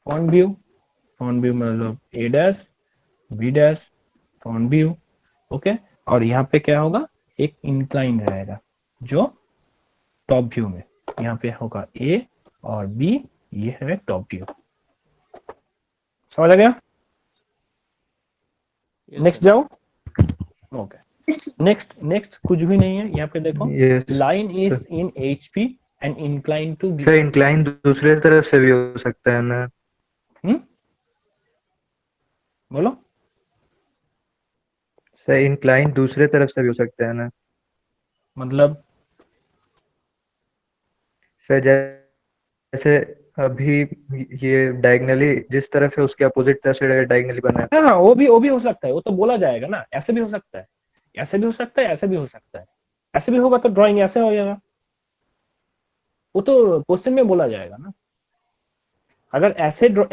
फ्रंट व्यू। फ्रंट व्यू मतलब A dash B dash front view. Okay, और यहाँ पे क्या होगा, एक इंक्लाइन रहेगा जो टॉप व्यू में। यहाँ पे होगा A और B, ये है टॉप व्यू। समझ आ गया? नेक्स्ट जाओ। ओके, नेक्स्ट कुछ भी नहीं है। यहाँ पे देखो, Yes, line is in HP and incline to sir incline दूसरे तरफ से भी हो सकता है ना? बोलो। सर इंक्लाइन दूसरे तरफ से भी हो सकता है ना? मतलब सर जैसे अभी ये डायगनली जिस तरफ है उसके अपोजिट तरफ से डायगनली बना है। हाँ, वो भी हो सकता है, वो तो बोला जाएगा ना। ऐसे भी हो सकता है, ऐसे भी हो सकता है, ऐसे भी हो सकता है। ऐसे भी होगा तो ड्राइंग ऐसे हो जाएगा, वो तो क्वेश्चन में बोला जाएगा ना। अगर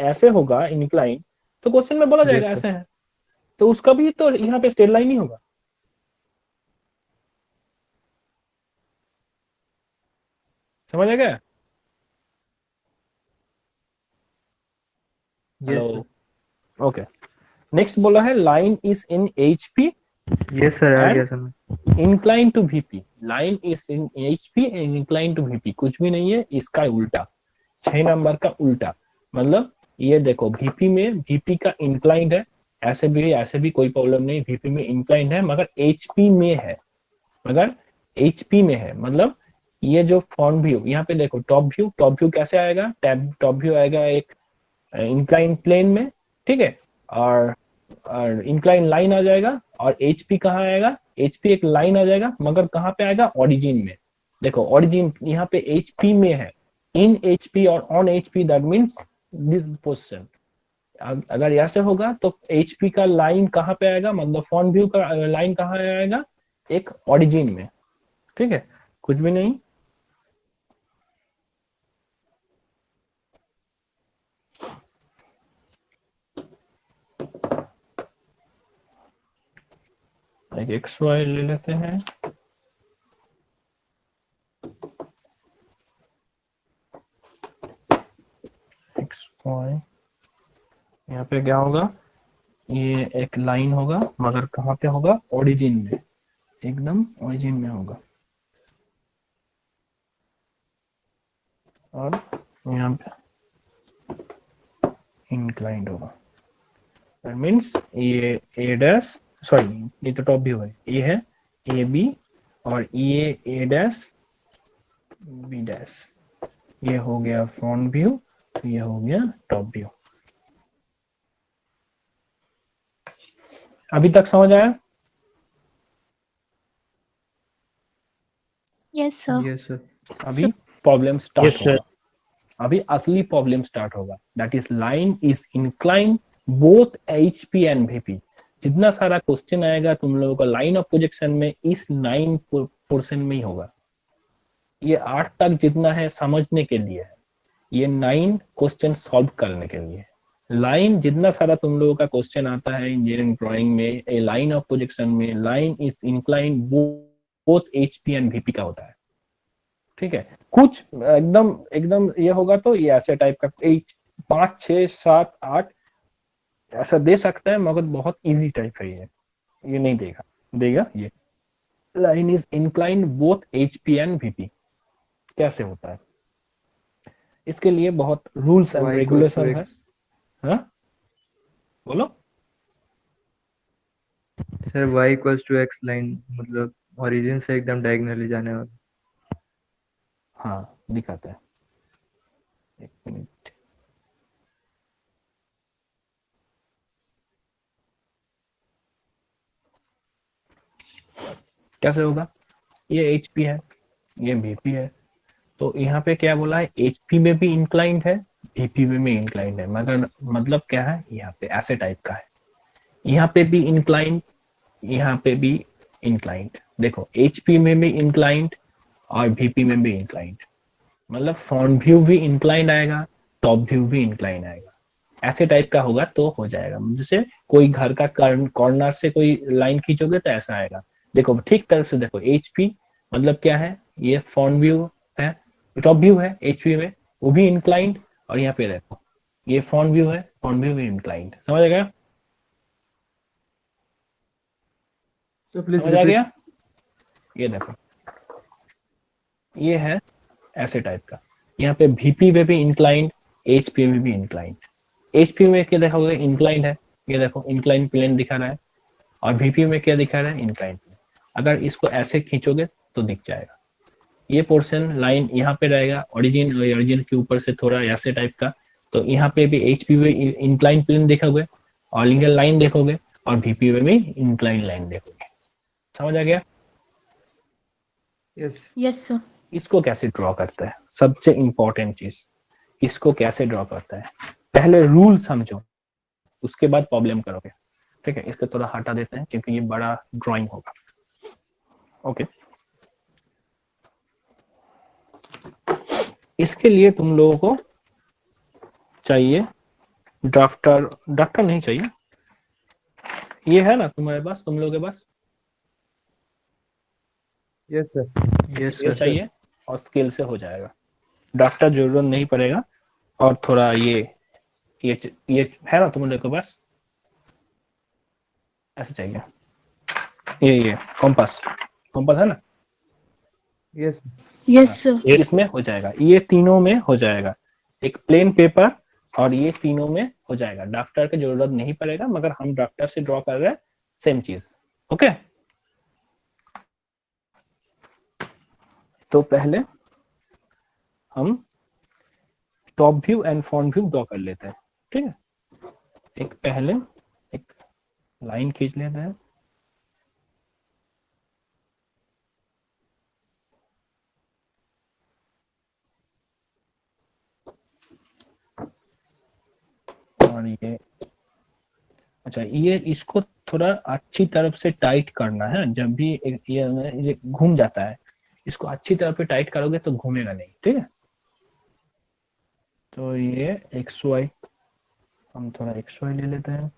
ऐसे होगा इंक्लाइन तो क्वेश्चन में बोला जाएगा ऐसे है, तो उसका भी तो यहाँ पे स्ट्रेट लाइन ही होगा। समझ आ गया? Hello, okay. नेक्स्ट बोला है line is in HP yes sir, आ गया समझ। Incline to VP। Line is in HP and incline to VP, कुछ भी नहीं है, इसका उल्टा, 6 नंबर का उल्टा। मतलब ये देखो, VP में VP का इंक्लाइंड है, ऐसे भी कोई प्रॉब्लम नहीं, VP में इंक्लाइंड है मगर HP में है, मतलब ये जो फ्रंट व्यू, यहाँ पे देखो टॉप व्यू कैसे आएगा, टॉप व्यू आएगा एक इंक्लाइन प्लेन में, ठीक है, और इंक्लाइन लाइन आ जाएगा। और HP कहाँ आएगा, HP एक लाइन आ जाएगा मगर कहाँ पे आएगा, ओरिजिन में। देखो ओरिजिन यहाँ पे HP में है, इन HP और on HP, that means this position. अगर ऐसे होगा तो HP का लाइन कहाँ पे आएगा, मतलब फ्रंट व्यू का लाइन कहाँ आएगा, एक ओरिजिन में। ठीक है, कुछ भी नहीं। एक XY ले लेते हैं, XY। यहाँ पे क्या होगा, ये एक लाइन होगा मगर कहाँ पे होगा, ओरिजिन में, एकदम ओरिजिन में होगा। और यहाँ पे इंक्लाइंड होगा। दैट मीन्स ये ए डैश, सॉरी ये तो टॉप व्यू है, ये है ए बी और ये ए डैश बी डैश, ये हो गया फ्रंट व्यू, ये हो गया टॉप व्यू। अभी तक समझ आया? Yes sir. Yes sir. अभी प्रॉब्लम स्टार्ट Yes, sir. होगा, अभी असली प्रॉब्लम स्टार्ट होगा। That is line is incline both HP and VP. जितना सारा क्वेश्चन आएगा तुम लोगों का लाइन ऑफ प्रोजेक्शन में इस 9 पोर्शन में ही होगा। ये 8 तक जितना है समझने के लिए है, ये 9 क्वेश्चन सॉल्व करने के लिए। लाइन जितना सारा तुम लोगों का क्वेश्चन आता है इंजीनियरिंग ड्राइंग में, ए लाइन ऑफ प्रोजेक्शन में, line is incline both HP and VP का होता है। ठीक है, कुछ एकदम एकदम ये होगा तो ये ऐसे टाइप का 5 6 7 8 ऐसा दे सकता है, मगर बहुत इजी टाइप है ये नहीं देगा ये line is incline both HP and VP कैसे होता है। इसके लिए बहुत रूल्स एंड रेगुलेशन है। हाँ बोलो sir y equals to x line मतलब ओरिजिन से एकदम डायगोनली जाने वाला। हाँ दिखाते हैं, एक मिनट। कैसे होगा, ये एचपी है, ये वीपी है, तो यहाँ पे क्या बोला है, एचपी में भी इंक्लाइंड है, वीपी में भी इंक्लाइंड है, मगर मतलब क्या है यहाँ पे ऐसे टाइप का है, यहाँ पे भी इंक्लाइंड, यहाँ पे भी इंक्लाइंड। देखो एचपी में भी इंक्लाइंड और वीपी में भी इंक्लाइंड, मतलब फ्रंट व्यू भी इंक्लाइंड आएगा, टॉप व्यू भी इंक्लाइंड आएगा। ऐसे टाइप का होगा तो हो जाएगा। जैसे कोई घर का कॉर्नर से कोई लाइन खींचोगे तो ऐसा आएगा। देखो ठीक तरफ से देखो, एचपी मतलब क्या है, ये फ्रंट व्यू है, टॉप व्यू है एचपी में, वो भी इंक्लाइंड, और यहाँ पे देखो ये फ्रंट व्यू है, फ्रंट व्यू भी इंक्लाइंड। समझ आ गया? समझ आ गया? ये देखो ये है ऐसे टाइप का, यहाँ पे वीपी में भी इंक्लाइंड, एचपी में भी इंक्लाइंड। एचपी में क्या देखोगे, इंक्लाइंड है, ये देखो इंक्लाइंड प्लेन दिखा रहा है, और वीपी में क्या दिखा रहा है, इंक्लाइंड प्लेन। अगर इसको ऐसे खींचोगे तो दिख जाएगा। ये पोर्शन लाइन यहाँ पे रहेगा, ओरिजिन के ऊपर से थोड़ा ऐसे टाइप का, तो यहाँ पे भी एचपी में इंक्लाइंड प्लेन देखोगे, और लिंगल लाइन देखोगे, और वीपी में भी इंक्लाइंड लाइन देखोगे। समझ आ गया? Yes sir. इसको कैसे ड्रॉ करता है, सबसे इंपॉर्टेंट चीज, इसको कैसे ड्रॉ करता है, पहले रूल समझो, उसके बाद प्रॉब्लम करोगे। ठीक है, इसको थोड़ा हटा देते हैं क्योंकि ये बड़ा ड्राइंग होगा। ओके, इसके लिए तुम लोगों को चाहिए ड्राफ्टर नहीं चाहिए, ये है ना तुम्हारे पास, तुम लोगों के पास? Yes sir. यस ये चाहिए और स्केल से हो जाएगा, ड्राफ्टर जरूरत नहीं पड़ेगा। और थोड़ा ये है ना तुम्हारे के पास, ऐसे चाहिए, ये कॉम्पास है ना? Yes yes sir. इसमें हो जाएगा, ये तीनों में हो जाएगा, एक प्लेन पेपर और ये तीनों में हो जाएगा। ड्राफ्टर की जरूरत नहीं पड़ेगा, मगर हम ड्राफ्टर से ड्रॉ कर रहे हैं सेम चीज। ओके, तो पहले हम top view and front view draw कर लेते हैं। ठीक है, एक पहले एक लाइन खींच लेते हैं, और ये अच्छा, ये इसको थोड़ा अच्छी तरफ से टाइट करना है। जब भी ये घूम जाता है, इसको अच्छी तरफ से टाइट करोगे तो घूमेगा नहीं। ठीक है, तो ये XY, हम थोड़ा XY ले लेते हैं,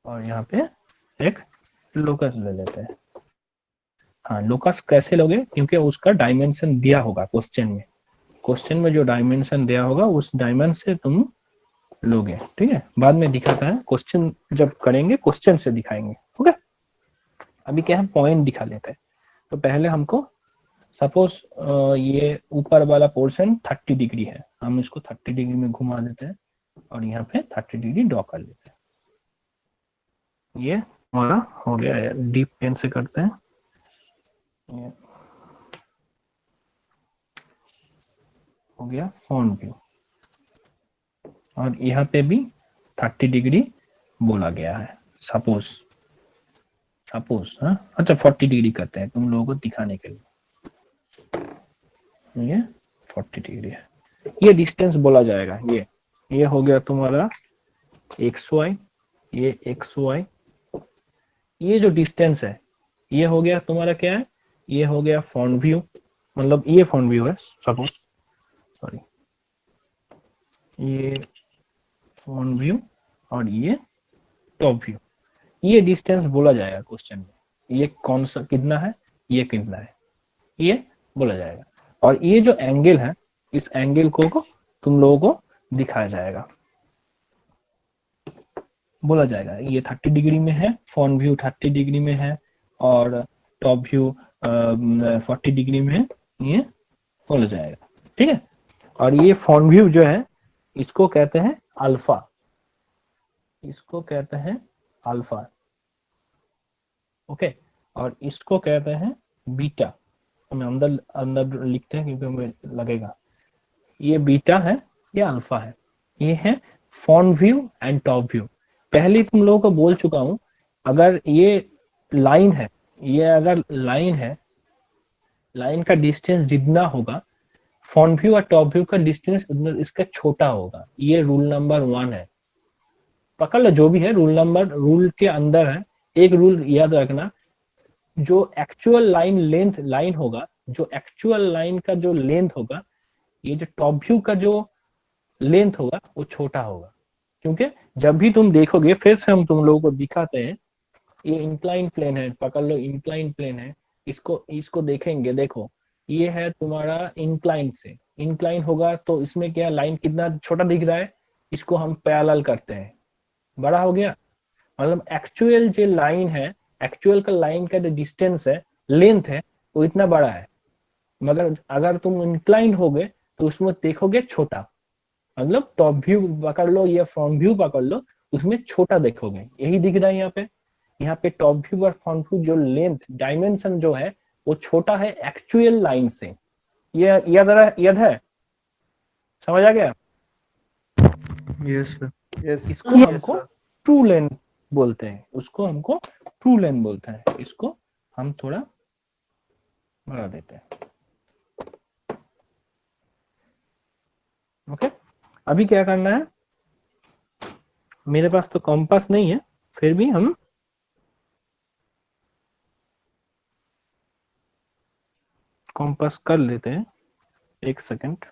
और यहाँ पे एक लोकस ले लेते हैं। हाँ, लोकस कैसे लोगे, क्योंकि उसका डायमेंशन दिया होगा क्वेश्चन में जो डायमेंशन दिया होगा उस डायमेंशन से तुम लोगे। ठीक है, बाद में दिखाता है, क्वेश्चन जब करेंगे क्वेश्चन से दिखाएंगे। ओके, अभी क्या है, पॉइंट दिखा लेते हैं। तो पहले हमको सपोज ये ऊपर वाला पोर्शन 30 डिग्री है, हम इसको 30 डिग्री में घुमा देते हैं और यहाँ पे 30 डिग्री ड्रॉ कर लेते हैं। ये हमारा हो गया है, डीप पेन से करते हैं। ये हो गया फ्रंट व्यू, और यहाँ पे भी 30 डिग्री बोला गया है। सपोज हाँ, अच्छा 40 डिग्री करते हैं तुम लोगों को दिखाने के लिए। ये 40 डिग्री है, ये डिस्टेंस बोला जाएगा। ये हो गया तुम्हारा XY, ये XY, ये जो डिस्टेंस है ये हो गया तुम्हारा क्या है, ये हो गया फ्रंट व्यू, मतलब ये फ्रंट व्यू है सपोज, सॉरी ये फ्रंट व्यू और ये टॉप व्यू। ये डिस्टेंस बोला जाएगा क्वेश्चन में, ये कौन सा कितना है, ये कितना है, ये बोला जाएगा। और ये जो एंगल है, इस एंगल को तुम लोगों को दिखाया जाएगा, बोला जाएगा ये 30 डिग्री में है, फ्रंट व्यू 30 डिग्री में है और टॉप व्यू 40 डिग्री में है, ये बोला जाएगा। ठीक है, और ये फ्रंट व्यू जो है इसको कहते हैं अल्फा, इसको कहते हैं अल्फा। ओके, और इसको कहते हैं बीटा। हम अंदर लिखते हैं क्योंकि हमें लगेगा ये बीटा है, ये अल्फा है। ये है front view and top view. पहले तुम लोगों को बोल चुका हूं, अगर ये लाइन है, ये अगर लाइन है, लाइन का डिस्टेंस जितना होगा फ्रंट व्यू और टॉप व्यू का डिस्टेंस इसका छोटा होगा। ये रूल नंबर 1 है, पकड़ लो जो भी है रूल के अंदर है। एक रूल याद रखना, जो एक्चुअल लाइन होगा, जो एक्चुअल लाइन का जो लेंथ होगा, ये जो टॉप व्यू का जो लेंथ होगा वो छोटा होगा। क्योंकि जब भी तुम देखोगे, फिर से हम तुम लोगों को दिखाते हैं, ये इंक्लाइन प्लेन है, पकड़ लो इंक्लाइन प्लेन है, इसको देखेंगे, देखो ये है तुम्हारा इंक्लाइन से, इंक्लाइन होगा तो इसमें क्या लाइन कितना छोटा दिख रहा है, इसको हम पैरेलल करते हैं, बड़ा हो गया। मतलब एक्चुअल जो लाइन है, एक्चुअल का लाइन का जो डिस्टेंस है, लेंथ है, वो इतना बड़ा है, मगर अगर तुम इंक्लाइन होगे तो उसमें देखोगे छोटा। मतलब टॉप व्यू पकड़ लो या फ्रंट व्यू पकड़ लो, उसमें छोटा देखोगे, यही दिख रहा है यहाँ पे टॉप व्यू और फ्रंट व्यू जो लेंथ डायमेंशन जो है वो छोटा है एक्चुअल लाइन से। ये याद है, समझ आ गया? Yes sir. इसको हमको ट्रू लेंथ बोलते हैं, उसको हमको ट्रू लेंथ बोलते हैं। इसको हम थोड़ा बढ़ा देते हैं। ओके, अभी क्या करना है, मेरे पास तो कंपास नहीं है, फिर भी हम कंपास कर लेते हैं। एक सेकंड,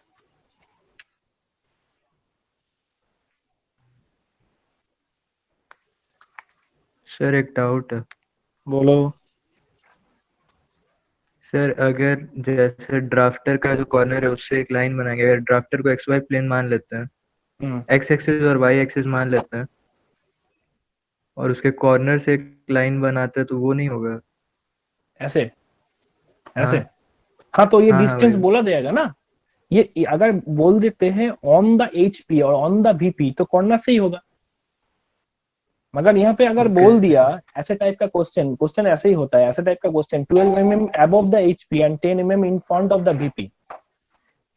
सर एक डाउट है। बोलो। सर अगर जैसे ड्राफ्टर का जो कॉर्नर है उससे एक लाइन बनाएंगे, अगर ड्राफ्टर को XY प्लेन मान लेते हैं, X एक्सिस और Y एक्सिस मान लेते हैं, और उसके कॉर्नर से एक लाइन बनाते हैं, तो वो नहीं होगा ऐसे? हाँ, तो ये डिस्टेंस वही। बोला जाएगा ना। ये अगर बोल देते हैं ऑन द HP और ऑन द VP तो कॉर्नर से ही होगा। मगर यहाँ पे अगर बोल दिया ऐसे टाइप का क्वेश्चन ऐसे ही होता है, ऐसे टाइप का question 12 mm above the HP and 10 mm in front of the VP,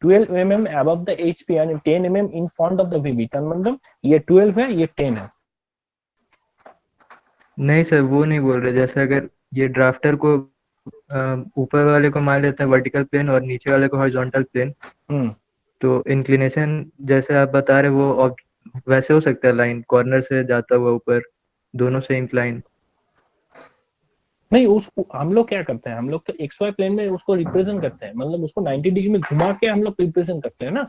12 mm above the HP and 10 mm in front of the VP, तो मतलब ये 12 है, ये 10 है। नहीं सर, वो नहीं बोल रहे। जैसे अगर ये ड्राफ्टर को ऊपर वाले को मान लेते हैं वर्टिकल प्लेन और नीचे वाले को हॉरिजॉन्टल प्लेन, तो इंक्लिनेशन जैसे आप बता रहे वो वैसे हो सकता है, लाइन कॉर्नर से जाता हुआ ऊपर, दोनों से इंक्लाइन। नहीं, उसको हम लोग क्या करते हैं, हम लोग तो XY प्लेन में उसको रिप्रेजेंट करते हैं, मतलब उसको 90 डिग्री में घुमा के हम लोग रिप्रेजेंट करते हैं ना।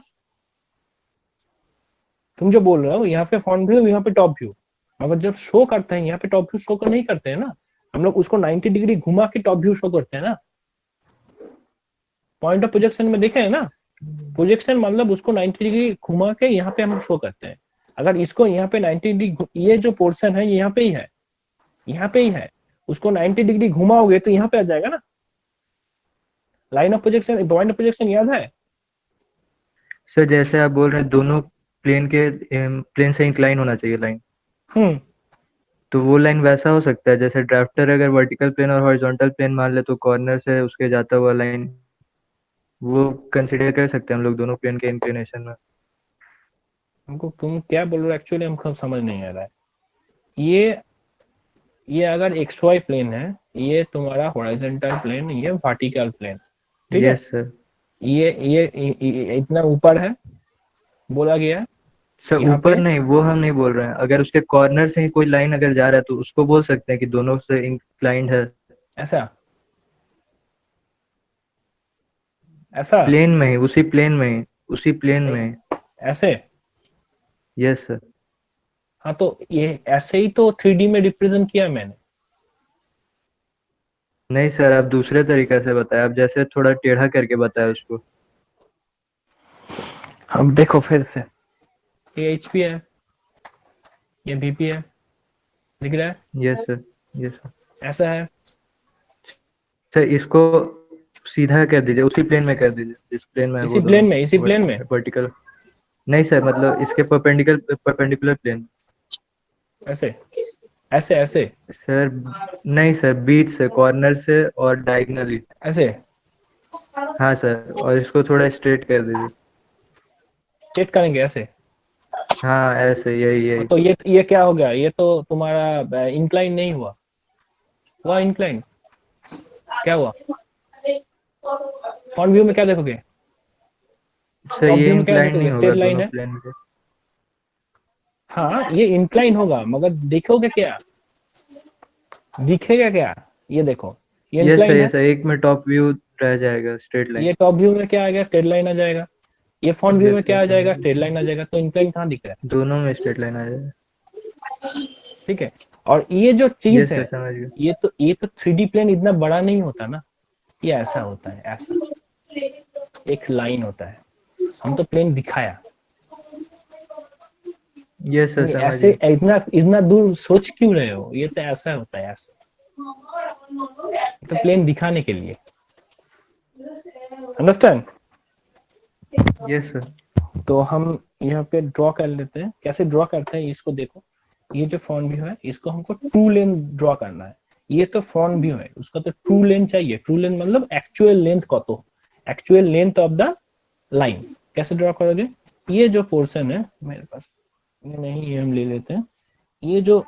तुम जो बोल रहे हो यहाँ पे फ्रंट व्यू, यहाँ पे टॉप व्यू, मगर जब शो करते हैं यहाँ पे टॉप व्यू शो नहीं करते हैं ना, हम लोग उसको 90 डिग्री घुमा के टॉप व्यू शो करते हैं ना। पॉइंट ऑफ प्रोजेक्शन में देखे है ना, प्रोजेक्शन मतलब उसको 90 डिग्री घुमा के यहाँ पे हम शो करते हैं। अगर इसको यहाँ पे 90 डिग्री, ये जो पोर्शन है यहाँ पे ही है, यहाँ पे ही है, उसको 90 डिग्री घुमाओगे तो यहाँ पे आ जाएगा ना। Line of projection, point of projection याद है सर? जैसे आप बोल रहे हैं दोनों प्लेन से इंक्लाइन होना चाहिए लाइन, तो वो लाइन वैसा हो सकता है जैसे ड्राफ्टर अगर वर्टिकल प्लेन और हॉरिजॉन्टल प्लेन मान ले तो कॉर्नर से उसके जाता हुआ लाइन वो कंसिडर कर सकते हैं हम लोग दोनों प्लेन के इंक्लिनेशन में। हमको तुम क्या बोल रहे हो एक्चुअली हमको समझ नहीं आ रहा है। ये अगर एक्स वाई प्लेन है, ये तुम्हारा हॉरिजॉन्टल प्लेन, ये वर्टिकल प्लेन, ठीक है। Yes sir. ये इतना ऊपर है बोला गया है। सर यहाँ ऊपर पे नहीं, वो हम नहीं बोल रहे हैं। अगर उसके कॉर्नर से ही कोई लाइन अगर जा रहा है तो उसको बोल सकते हैं कि दोनों से इंक्लाइंड है। ऐसा ऐसा प्लेन में ही, उसी प्लेन में ही, उसी प्लेन में ही। ऐसे। Yes sir. हाँ तो ये ऐसे ही तो 3D में रिप्रेजेंट किया मैंने। नहीं सर, आप दूसरे तरीके से बताया, आप जैसे थोड़ा टेढ़ा करके बताया उसको। अब देखो फिर से, ये HP है, ये VP है, दिख रहा है। Yes sir. Yes sir. ऐसा है। सर इसको सीधा कर दीजिए, उसी प्लेन में कर दीजिए जिस प्लेन में है इसी वो प्लेन दोनों। में, इसी प्लेन में। वर्टिकल नहीं सर, मतलब इसके परपेंडिकुलर प्लेन। ऐसे ऐसे ऐसे सर नहीं सर, बीच से, कॉर्नर से और डायगनली। ऐसे। हाँ सर, और इसको थोड़ा स्ट्रेट कर दीजिए। स्ट्रेट करेंगे ऐसे। हाँ ऐसे, यही यही। तो ये क्या हो गया, ये तो तुम्हारा इंक्लाइन नहीं हुआ, हुआ इंक्लाइन। क्या हुआ फ्रंट व्यू में, क्या देखोगे सर टॉप ये व्यू में, क्या इंक्लाइन नहीं देखोगे होगा स्ट्रेट लाइन दोनों है। प्लेन के। हाँ ये इंक्लाइन होगा, मगर देखोगे क्या, दिखेगा क्या, ये देखो ये यस सर, इंक्लाइन है। यस सर, एक में टॉप व्यू रह जाएगा स्ट्रेट लाइन। ये टॉप व्यू में क्या आ गया, स्ट्रेट लाइन आ जाएगा। ये फ्रंट व्यू में यस क्या आ यस जाएगा, सर, स्ट्रेट लाइन आ जाएगा। तो इंक्लाइन कहाँ दिख रहा है, दोनों में स्ट्रेट लाइन आ जाएगा। ठीक है। और ये जो चीज यस है, सर, समझ गया। ये तो 3D प्लेन इतना बड़ा नहीं होता ना, ये ऐसा होता है, ऐसा एक लाइन होता है। हम तो प्लेन दिखाया, यस सर, समझ ऐसे गया। इतना दूर सोच क्यों रहे हो, ये तो ऐसा होता है, ऐसा तो प्लेन दिखाने के लिए। अंडरस्टैंड। Yes sir. तो हम यहाँ पे ड्रॉ कर लेते हैं। कैसे ड्रॉ करते हैं इसको देखो। ये जो फ्रंट व्यू है, इसको हमको ट्रू लेंथ ड्रॉ करना है। ये तो फ्रंट व्यू है, उसका तो ट्रू लेंथ चाहिए। ट्रू लेंथ मतलब एक्चुअल लेंथ कत, actual length of the line. कैसे ड्रॉ करोगे, ये जो पोर्शन है मेरे पास, ये नहीं, ये हम ले लेते हैं। ये जो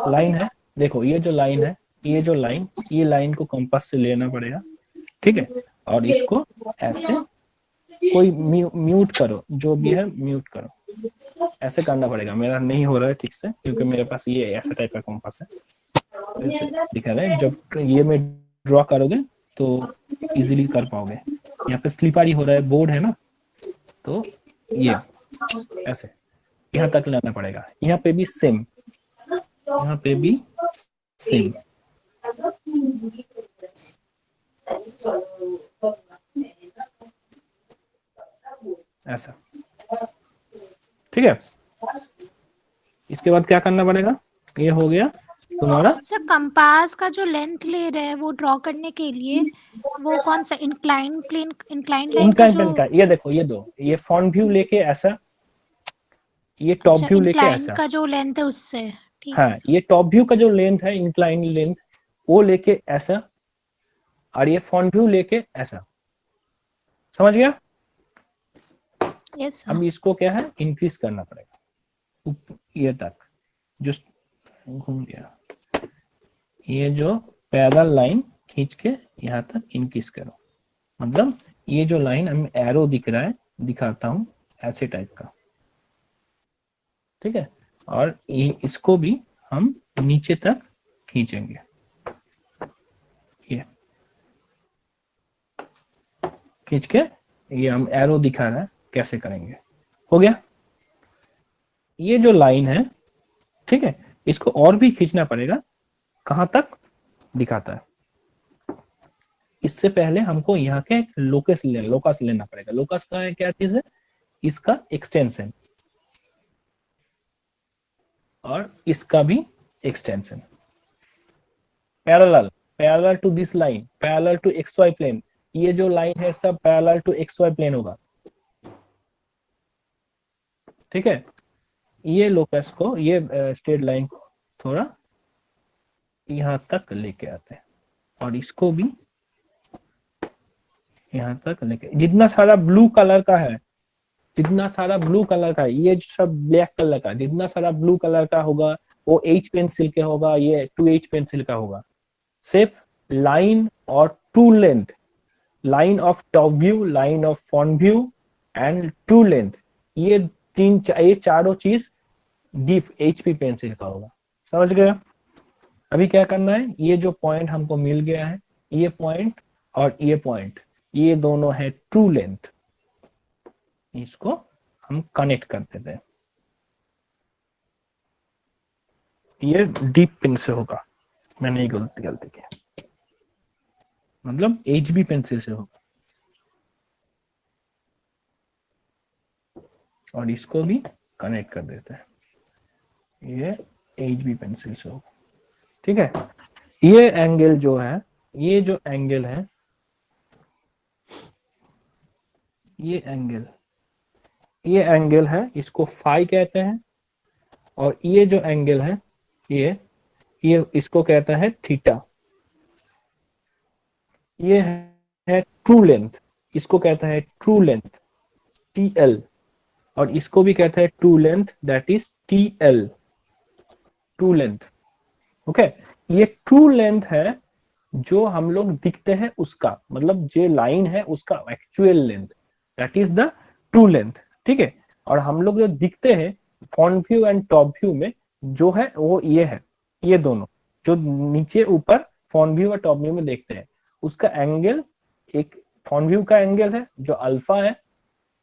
लाइन है, देखो ये जो लाइन है, ये जो लाइन, ये लाइन को कंपास से लेना पड़ेगा, ठीक है। और इसको ऐसे कोई म्यूट करो, जो भी है म्यूट करो, ऐसे करना पड़ेगा। मेरा नहीं हो रहा है ठीक से, क्योंकि मेरे पास ये ऐसा टाइप का कंपास है, दिखा रहा है। जब ये में ड्रॉ करोगे तो इजीली कर पाओगे। यहाँ पे स्लिपारी हो रहा है, बोर्ड है ना, तो ये ऐसे यहाँ तक लाना पड़ेगा। यहाँ पे भी सेम, यहाँ पे भी सेम। ऐसा, ठीक है। इसके बाद क्या करना पड़ेगा, ये हो गया तुम्हारा। सर कंपास का जो लेंथ ले रहे हैं वो ड्रॉ करने के लिए, वो कौन सा इंक्लाइन प्लेन, इंक्लाइन लाइन का जो, ये देखो, ये दो, ये फ्रंट व्यू लेके ऐसा, ये टॉप व्यू लेके ऐसा, का जो लेंथ है उससे, ठीक हाँ है। ये टॉप व्यू का जो लेंथ है, इंक्लाइन लेंथ, वो लेके ऐसा, और ये फ्रंट व्यू लेके ऐसा। समझ गया। यस अब इसको क्या है, इंक्रीज करना पड़ेगा ये तक, जो घूम गया। ये जो पैरेलल लाइन खींच के यहाँ तक इंक्रीज करो। मतलब ये जो लाइन हमें एरो दिख रहा है, दिखाता हूँ ऐसे टाइप का, ठीक है। और ये इसको भी हम नीचे तक खींचेंगे, ये खींच के, ये हम एरो दिखा रहा है कैसे करेंगे। हो गया। ये जो लाइन है, ठीक है, इसको और भी खींचना पड़ेगा। कहां तक दिखाता है, इससे पहले हमको यहाँ के लोकस लेना पड़ेगा। लोकस का है क्या चीज है, इसका एक्सटेंशन, और इसका भी extension. Parallel to this line, parallel to X Y plane. ये जो लाइन है सब parallel to X Y plane होगा, ठीक है। ये लोकस को, ये स्ट्रेट लाइन को थोड़ा यहाँ तक लेके आते हैं और इसको भी यहाँ तक लेके, जितना सारा ब्लू कलर का है, जितना सारा ब्लू कलर का है, ये सब ब्लैक कलर का, जितना सारा ब्लू कलर का होगा वो H पेंसिल के होगा, ये 2H पेंसिल का होगा। सिर्फ लाइन और true length, line of top view, line of front view and true length, ये चारों चीज डीप HP पेंसिल का होगा। समझ गए? अभी क्या करना है, ये जो पॉइंट हमको मिल गया है, ये पॉइंट और ये पॉइंट, ये दोनों है ट्रू लेंथ, इसको हम कनेक्ट कर देते हैं। ये डीप पेन से होगा, मैंने ये गलती की, मतलब HB पेंसिल से होगा, और इसको भी कनेक्ट कर देते हैं, ये HB पेंसिल से होगा। ठीक है, ये एंगल जो है, ये जो एंगल है, ये एंगल है, इसको फाई कहते हैं, और ये जो एंगल है, ये इसको कहता है थीटा। ये है ट्रू लेंथ, इसको कहता है ट्रू लेंथ TL, और इसको भी कहता है true length, that is TL, true length. Okay, ये ट्रू लेंथ है जो हम लोग दिखते हैं उसका, मतलब जो लाइन है उसका actual length, that is the true length. ठीक है, और हम लोग जो दिखते हैं front view and top view में जो है वो ये है, ये दोनों जो नीचे ऊपर फ्रंट व्यू और टॉप व्यू में देखते हैं, उसका एंगल, एक फ्रंट व्यू का एंगल है जो अल्फा है,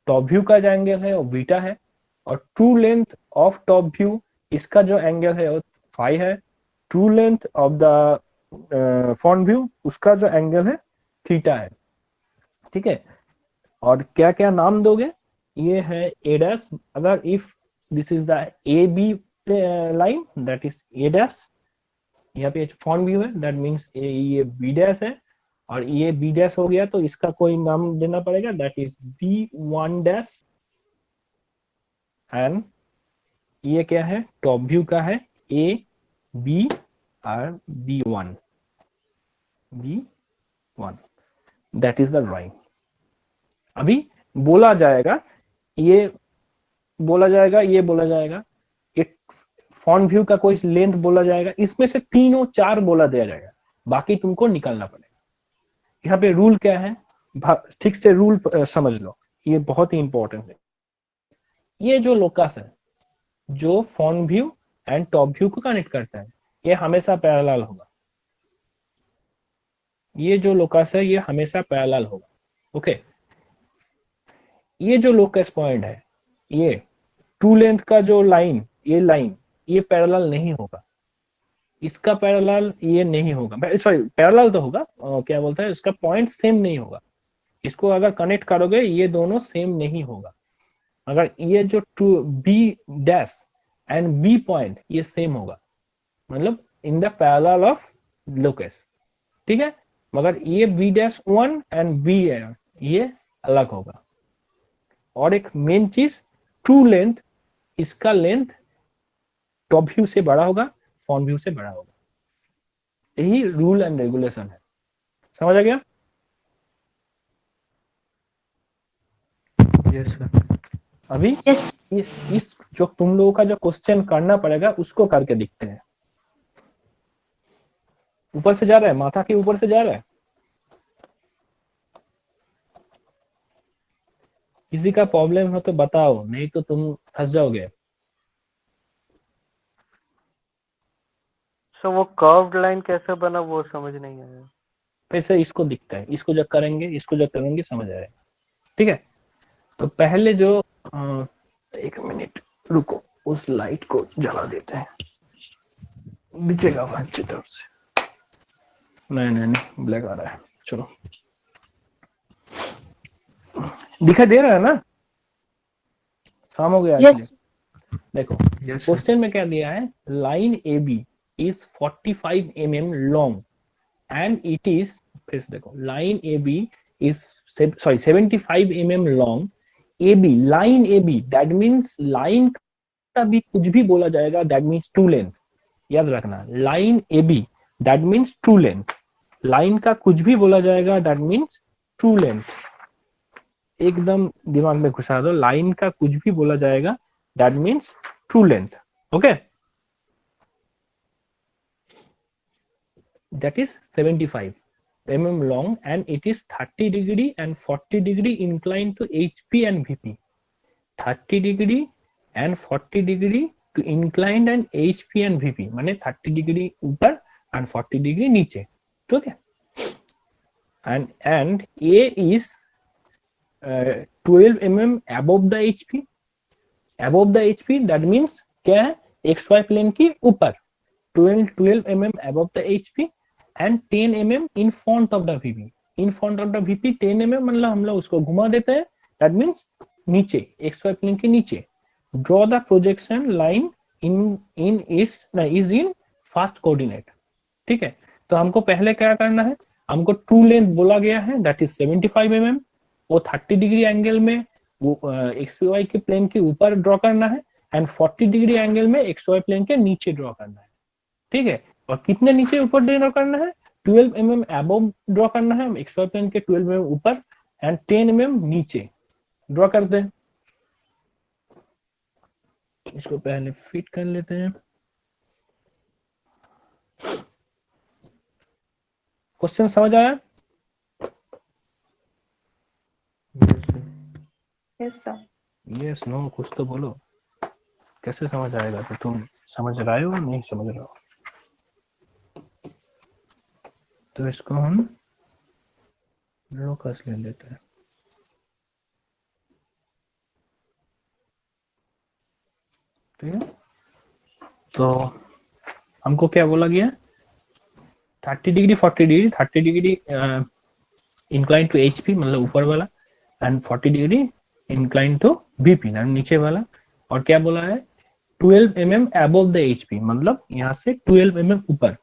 टॉप व्यू का जो एंगल है वो बीटा है, और true length of top view, इसका जो एंगल है वो फाई है, true length of the front view, उसका जो एंगल है थीटा है। ठीक है, और क्या क्या नाम दोगे, ये है A डैश, अगर if this is the AB line, that is A dash, यहाँ पे फ्रंट व्यू है, दैट मीन्स ये B डैश है, और ये B डैश हो गया तो इसका कोई नाम देना पड़ेगा, that is B1 dash, and ये क्या है, टॉप व्यू का है AB और B1, that is the drawing. अभी बोला जाएगा, ये बोला जाएगा, ये बोला जाएगा, ये फ्रंट व्यू का कोई लेंथ बोला जाएगा, इसमें से तीनों चार बोला दिया जाएगा, बाकी तुमको निकालना पड़ेगा। यहाँ पे रूल क्या है, ठीक से रूल समझ लो, ये बहुत ही इंपॉर्टेंट है। ये जो लोकस है जो front view and top view को कनेक्ट करता है, ये हमेशा पैरेलल होगा। ये जो लोकस है ये हमेशा पैरेलल होगा। ओके, ये जो लोकस पॉइंट है, ये ट्रू लेंथ का जो लाइन, ये लाइन ये पैरेलल नहीं होगा, इसका पैरेलल ये नहीं होगा, सॉरी पैरेलल तो होगा, क्या बोलता है, इसका पॉइंट सेम नहीं होगा। इसको अगर कनेक्ट करोगे ये दोनों सेम नहीं होगा। अगर ये जो B dash and B point ये सेम होगा, मतलब in the parallel of locus. ठीक है, मगर ये B डैश 1 एंड B ये अलग होगा। और एक मेन चीज, ट्रू लेंथ, इसका लेंथ टॉप व्यू से बड़ा होगा, फ्रंट व्यू से बड़ा होगा। यही रूल एंड रेगुलेशन है। समझ आ गया? Yes sir. अभी इस जो तुम लोगों का जो क्वेश्चन करना पड़ेगा उसको करके दिखते हैं। ऊपर से जा रहा है, माथा के ऊपर से जा रहा है। किसी का प्रॉब्लम हो तो बताओ, नहीं तो तुम फंस जाओगे। सो वो कर्व्ड लाइन कैसे बना वो समझ नहीं आया। वैसे इसको दिखता है, इसको जब करेंगे समझ आएगा। ठीक है, तो पहले जो एक मिनट रुको, उस लाइट को जला देते हैं, दिखेगा वहां अच्छी तरफ से। नहीं ब्लैक आ रहा है, चलो दिखाई दे रहा है ना? शाम हो गया। Yes. देखो क्वेश्चन में क्या दिया है, line AB is 45 mm long and it is, फिर से देखो, line AB is 75 mm long, AB, line AB, that means line का भी कुछ भी बोला जाएगा दैट मीन्स ट्रू लेंथ। याद रखना, line A B that means true length, line का कुछ भी बोला जाएगा दैट मीन्स ट्रू लेंथ। एकदम दिमाग में घुसा दो, लाइन का कुछ भी बोला जाएगा that means true length. Okay, that is 75 mm long and it is 30 degree and 40 degree inclined to HP and VP. 30 degree and 40 degree to inclined and HP and VP, माने 30 degree ऊपर and 40 degree नीचे, ठीक है। and A is 12 mm above the HP, above the HP that means क्या है, XY plane की ऊपर 12 mm above the HP and 10 mm in front of the VP, in front of the VP 10 mm मतलब हम लोग उसको घुमा देते हैं, that means नीचे XY plane के नीचे। draw the projection line is in first coordinate, ठीक है। तो हमको पहले क्या करना है, हमको ट्रू लेंथ बोला गया है that is 75 mm, वो 30 डिग्री एंगल में वो XY के प्लेन के ऊपर ड्रॉ करना है एंड 40 डिग्री एंगल में XY प्लेन के नीचे ड्रॉ करना है, ठीक है। और कितने नीचे ऊपर ड्रॉ करना है, 12 mm अबव ड्रॉ करना है XY प्लेन के 12 mm ऊपर एंड 10 mm नीचे ड्रॉ करते हैं। इसको पहले फिट कर लेते हैं। क्वेश्चन समझ आया? Yes sir. यस नो कुछ तो बोलो, कैसे समझ आएगा? तो तुम समझ रहे हो नहीं समझ रहे हो? तो इसको हम लोकस ले लेते हैं, ठीक है। तो हमको क्या बोला गया, 30 degree 40 degree, 30 degree incline to HP मतलब ऊपर वाला and 40 degree incline to VP नीचे वाला। और क्या बोला है, 12 mm above the HP मतलब यहाँ से 12 mm ऊपर।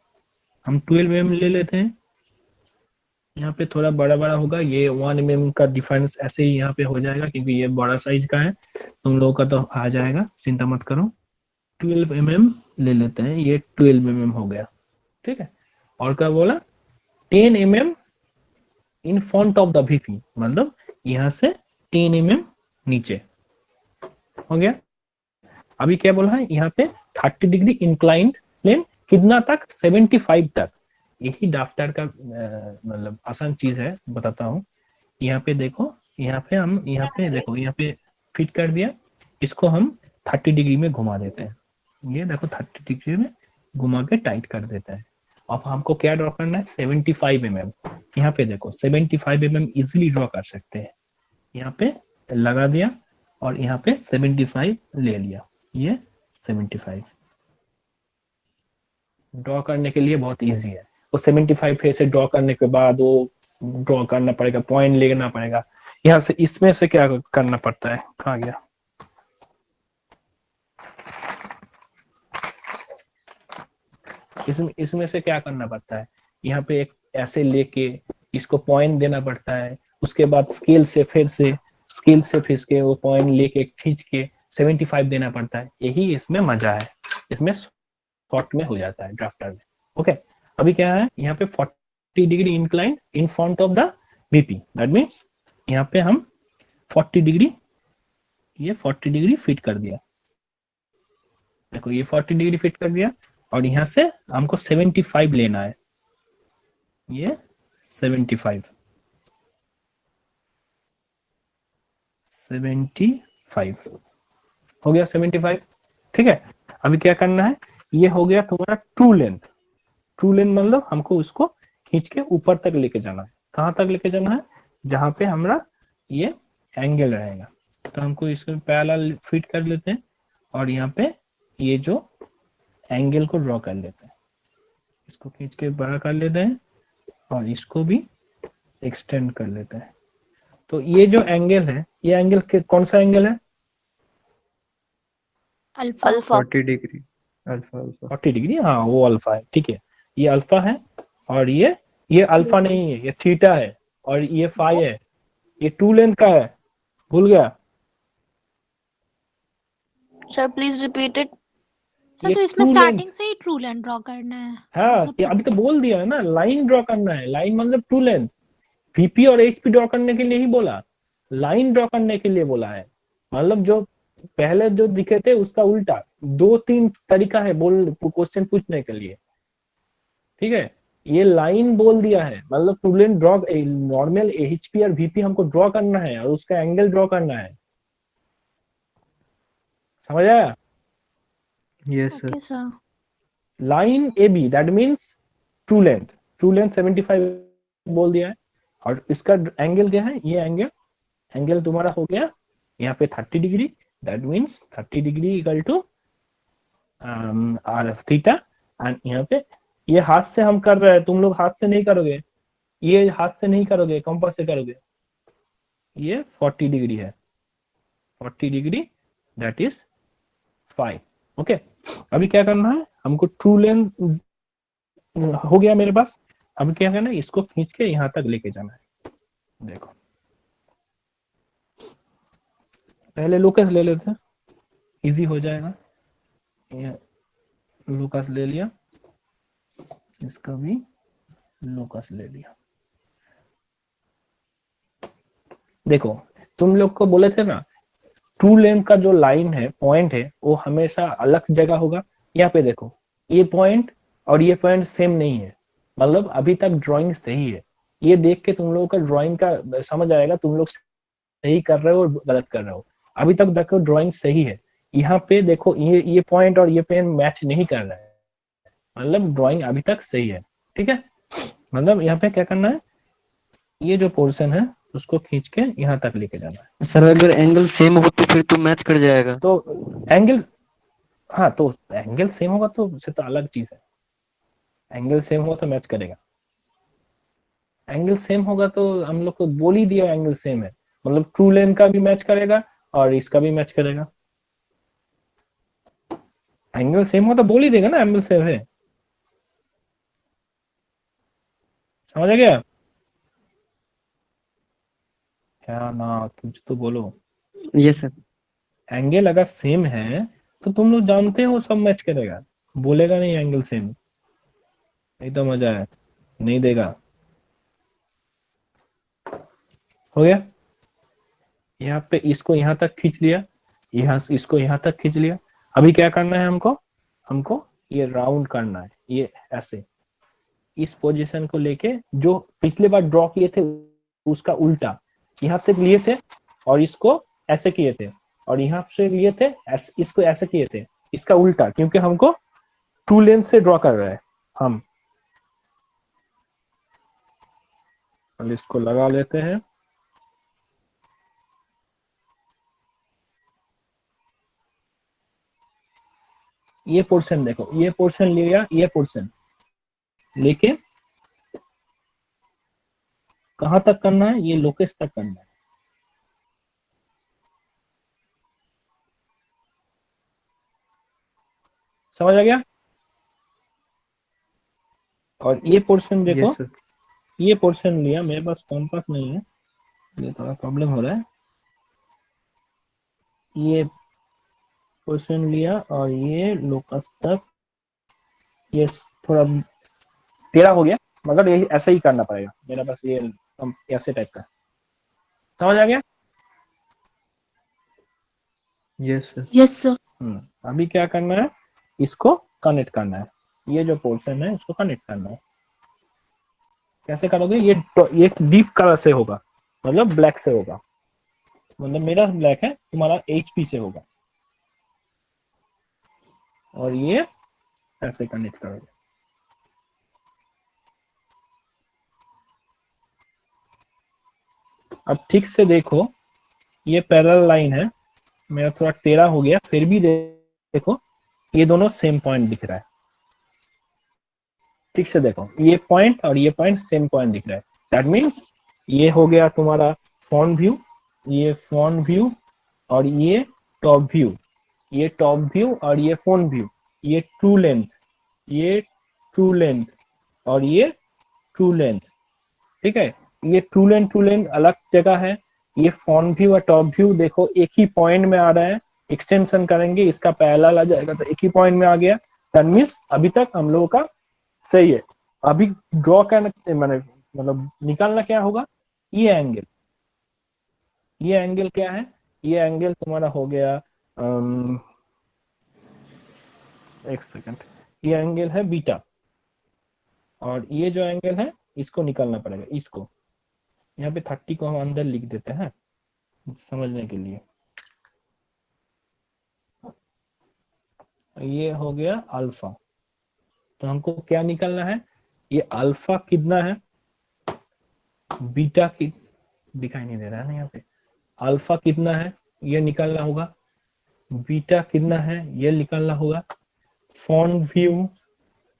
हम 12 mm ले लेते हैं, यहाँ पे थोड़ा बड़ा बड़ा होगा, ये 1 mm का डिफरेंस ऐसे ही यहाँ पे हो जाएगा क्योंकि ये बड़ा साइज का है, तुम लोगों का तो आ जाएगा, चिंता मत करो। 12 mm ले लेते हैं, ये 12 mm हो गया, ठीक है। और क्या बोला, 10 mm in front of the VP मतलब यहाँ से 10 mm नीचे हो गया। अभी क्या बोला है, यहाँ पे 30 डिग्री इंक्लाइंड प्लेन कितना तक, 75 तक। यही ड्राफ्टर का मतलब आसान चीज है, बताता हूँ। यहाँ पे देखो, यहाँ पे हम यहाँ पे देखो, यहाँ पे फिट कर दिया, इसको हम 30 डिग्री में घुमा देते हैं। ये देखो 30 डिग्री में घुमा के टाइट कर देते हैं। अब हमको क्या ड्रॉ करना है, 75 mm। यहाँ पे देखो 75 mm इजिली ड्रॉ कर सकते हैं। यहाँ पे लगा दिया और यहाँ पे 75 ले लिया, ये 75 ड्रॉ करने के लिए बहुत इजी है। वो 75 फेस से ड्रॉ करने के बाद वो ड्रॉ करना पड़ेगा, पॉइंट लेना पड़ेगा। यहाँ से इसमें से क्या करना पड़ता है, कहाँ गया, इसमें से क्या करना पड़ता है, यहाँ पे एक ऐसे लेके इसको पॉइंट देना पड़ता है, उसके बाद स्केल से फिर के वो पॉइंट लेके खींच के 75 देना पड़ता है। यही इसमें मजा है, इसमें शॉर्ट में हो जाता है ड्राफ्टर में। ओके, अभी क्या है, यहाँ पे 40 degree incline in front of the VP, that means यहाँ पे हम 40 डिग्री, ये 40 डिग्री फिट कर दिया। देखो ये 40 डिग्री फिट कर दिया और यहाँ से हमको 75 लेना है, ये 75 हो गया 75, ठीक है। अभी क्या करना है, ये हो गया तुम्हारा ट्रू लेंथ। ट्रू लेंथ मतलब हमको उसको खींच के ऊपर तक लेके जाना है। कहाँ तक लेके जाना है, जहां पे हमारा ये एंगल रहेगा। तो हमको इसको पैरेलल फिट कर लेते हैं और यहाँ पे ये जो एंगल को ड्रॉ कर लेते हैं, इसको खींच के बड़ा कर लेते हैं और इसको भी एक्सटेंड कर लेते हैं। तो ये जो एंगल है, ये एंगल कौन सा एंगल है, अल्फा। 40 डिग्री, अल्फा 40 डिग्री, हाँ वो अल्फा है, ठीक है। ये अल्फा है और ये अल्फा नहीं है, ये थीटा है और ये फाई है। ये ट्रू लेंथ का है, भूल गया, sir please repeat it. Sir ये तो इसमें true स्टार्टिंग length, से ही ट्रू लेंथ ड्रॉ करना है। हाँ मतलब ये अभी तो बोल दिया है ना, लाइन ड्रॉ करना है। लाइन मतलब ट्रू लेंथ। वीपी और एचपी ड्रॉ करने के लिए ही बोला, लाइन ड्रॉ करने के लिए बोला है। मतलब जो पहले जो दिखे थे उसका उल्टा। 2-3 तरीका है बोल क्वेश्चन पूछने के लिए, ठीक है। ये लाइन बोल दिया है, मतलब true length draw, normal HP और वीपी हमको ड्रॉ करना है और उसका एंगल ड्रॉ करना है। समझ आया? Yes sir. Okay sir. Line A B that means true length. True length 75 बोल दिया है और इसका एंगल क्या है, ये एंगल, एंगल तुम्हारा हो गया यहाँ पे 30 degree. That means 30 degree equal to theta. And यहाँ पे ये हाथ से हम कर रहे हैं, तुम लोग हाथ से नहीं करोगे, ये हाथ से नहीं करोगे, कंपास से करोगे। ये 40 डिग्री है, 40 डिग्री दैट इज 5। ओके, अभी क्या करना है हमको, ट्रू लेंथ हो गया मेरे पास। अब क्या करना है, इसको खींच के यहाँ तक लेके जाना है। देखो पहले लोकस ले लेते हैं, इजी हो जाएगा। ये लोकस ले लिया, इसका भी लोकस ले लिया। देखो तुम लोग को बोले थे ना, ट्रू लेंथ का जो लाइन है, पॉइंट है, वो हमेशा अलग जगह होगा। यहाँ पे देखो ये पॉइंट और ये पॉइंट सेम नहीं है, मतलब अभी तक ड्राइंग सही है। ये देख के तुम लोगों का ड्राइंग का समझ आएगा तुम लोग सही कर रहे हो और गलत कर रहे हो। अभी तक देखो ड्राइंग सही है। यहाँ पे देखो ये पॉइंट और ये पॉइंट मैच नहीं कर रहा है, मतलब ड्राइंग अभी तक सही है, ठीक है। मतलब यहाँ पे क्या करना है, ये जो पोर्शन है उसको खींच के यहाँ तक लेके जाना है। सर अगर एंगल सेम हो तो फिर तो मैच कर जाएगा। तो एंगल, हाँ तो एंगल सेम होगा तो उससे तो अलग चीज है। एंगल सेम हो तो मैच करेगा। एंगल सेम होगा तो हम लोग को बोल ही दिया एंगल सेम है, मतलब ट्रू लेंथ का भी मैच करेगा और इसका भी मैच करेगा। एंगल सेम हो तो बोल ही देगा ना एंगल सेम है। समझ आ गया क्या ना, कुछ तो बोलो। Yes sir. एंगल अगर सेम है तो तुम लोग जानते हो सब मैच करेगा, बोलेगा नहीं एंगल सेम, नहीं तो मजा है, नहीं देगा। हो गया, यहाँ पे इसको यहाँ तक खींच लिया, यहाँ इसको यहाँ तक खींच लिया। अभी क्या करना है हमको, हमको ये राउंड करना है, ये ऐसे इस पोजीशन को लेके जो पिछले बार ड्रॉ किए थे उसका उल्टा यहाँ तक लिए थे और इसको ऐसे किए थे और यहाँ से लिए थे इसको ऐसे किए थे, इसका उल्टा, क्योंकि हमको ट्रू लेंथ से ड्रॉ कर रहे हैं हम। इसको लगा लेते हैं। ये पोर्शन देखो, ये पोर्शन लिया, ये पोर्शन लेके कहां तक करना है, ये लोकेस तक करना है। समझ आ गया? और ये पोर्शन देखो, यस सर। ये पोर्शन लिया, मेरे पास कॉम्पास नहीं है, ये थोड़ा प्रॉब्लम हो रहा है। ये पोर्शन लिया और ये लोकस तक, ये थोड़ा टेढ़ा हो गया, मगर ये ऐसे ही करना पड़ेगा मेरा, बस ये ऐसे टाइप का। समझ आ गया? Yes sir. Yes sir. अभी क्या करना है, इसको कनेक्ट करना है, ये जो पोर्शन है इसको कनेक्ट करना है। कैसे करोगे, ये डीप कलर से होगा, मतलब ब्लैक से होगा, मतलब मेरा ब्लैक है, तुम्हारा एचपी से होगा। और ये ऐसे कनेक्ट करोगे। अब ठीक से देखो, ये पैरेलल लाइन है, मेरा थोड़ा टेढ़ा हो गया, फिर भी देखो ये दोनों सेम पॉइंट दिख रहा है। ठीक से देखो, ये पॉइंट और ये पॉइंट सेम पॉइंट दिख रहा है। दैट मीन्स ये हो गया तुम्हारा फ्रंट व्यू, ये फ्रंट व्यू और ये टॉप व्यू, ये टॉप व्यू और ये फ्रंट व्यू, ये ट्रू लेंथ, ये ट्रू लेंथ और ये ट्रू लेंथ। ठीक है, ये ट्रू लेंथ अलग जगह है, ये फ्रंट व्यू और टॉप व्यू देखो एक ही पॉइंट में आ रहा है, एक्सटेंशन करेंगे, इसका पैरेलल आ जाएगा तो एक ही पॉइंट में आ गया। दैट मींस अभी तक हम लोगों का सही है। अभी ड्रॉ करना मतलब निकालना क्या होगा, ये एंगल, ये एंगल क्या है, ये एंगल तुम्हारा हो गया एक सेकंड, ये एंगल है बीटा, और ये जो एंगल है इसको निकालना पड़ेगा। इसको यहाँ पे 30 को हम अंदर लिख देते हैं समझने के लिए। ये हो गया अल्फा, तो हमको क्या निकालना है, ये अल्फा कितना है, बीटा की दिखाई नहीं दे रहा है ना यहाँ पे, अल्फा कितना है ये निकालना होगा, बीटा कितना है ये निकालना होगा, फ्रंट व्यू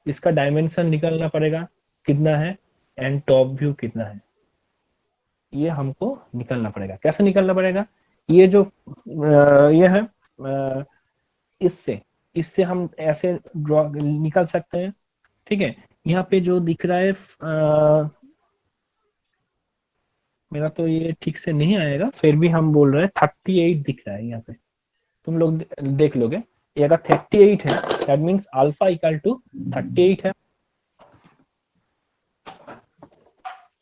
इसका डायमेंशन निकालना पड़ेगा कितना है, एंड टॉप व्यू कितना है, ये हमको निकालना पड़ेगा। कैसे निकालना पड़ेगा, ये जो ये है इससे हम ऐसे ड्रॉ निकाल सकते हैं। ठीक है, यहाँ पे जो दिख रहा है मेरा तो ये ठीक से नहीं आएगा, फिर भी हम बोल रहे हैं 38 दिख रहा है यहाँ पे, तुम लोग देख लोगे। ये अगर 38 है that means alpha equal to 38 है,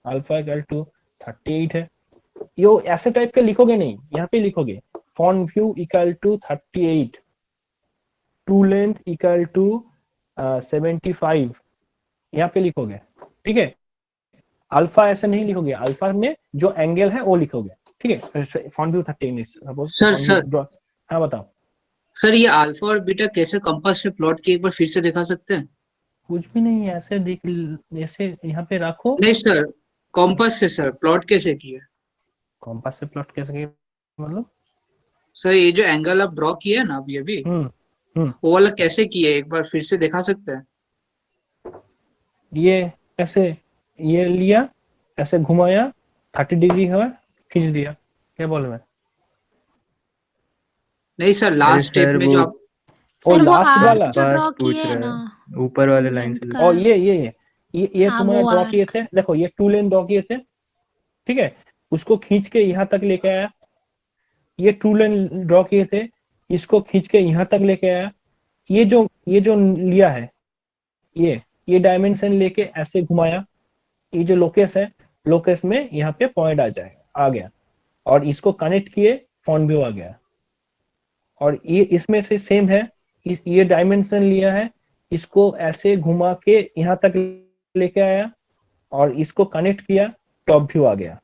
अल्फा इक्वल टू 38 है। यो ऐसे टाइप के लिखोगे नहीं, यहाँ पे लिखोगे front view equal to 38, true length equal to 75, यहाँ पे लिखोगे। ठीक है, अल्फा ऐसे नहीं लिखोगे, अल्फा में जो एंगल है वो लिखोगे। ठीक है, फ्रंट व्यू 38 सपोज। सर हाँ बताओ सर, ये अल्फा और बीटा कैसे कंपास से प्लॉट किए, एक बार फिर से दिखा सकते हैं? कुछ भी नहीं है, ऐसे देख, ऐसे यहाँ पे रखो। नहीं सर, कॉम्पास से सर प्लॉट कैसे किए? कॉम्पास से प्लॉट कैसे किए मतलब? सर ये जो एंगल आप ड्रॉ किए ना अभी वो वाला कैसे किए, एक बार फिर से दिखा सकते हैं? ये ऐसे, ये लिया ऐसे घुमाया 30 डिग्री हुआ, खींच दिया, क्या बोल मैं? नहीं सर, लास्ट स्टेप में जो आप सर वो लास्ट वाला आर्क जो ड्रॉ किए है ना ऊपर वाले लाइन लेंथ से। का, और ये हाँ, तुम्हारा वो ड्रॉ आर्क। किए थे, देखो ये 2 लेन ड्रॉ किए थे। ठीक है, उसको खींच के यहाँ तक लेके आया, ये 2 लेन ड्रॉ किए थे, इसको खींच के यहाँ तक लेके आया। ये जो लिया है, ये डायमेंशन लेके ऐसे घुमाया, ये जो लोकेस है, लोकेस में यहाँ पे पॉइंट आ गया, और इसको कनेक्ट किए, फ्रंट व्यू आ गया। और ये इसमें से सेम है, ये डायमेंशन लिया है, इसको ऐसे घुमा के यहाँ तक लेके आया और इसको कनेक्ट किया, टॉप व्यू आ गया।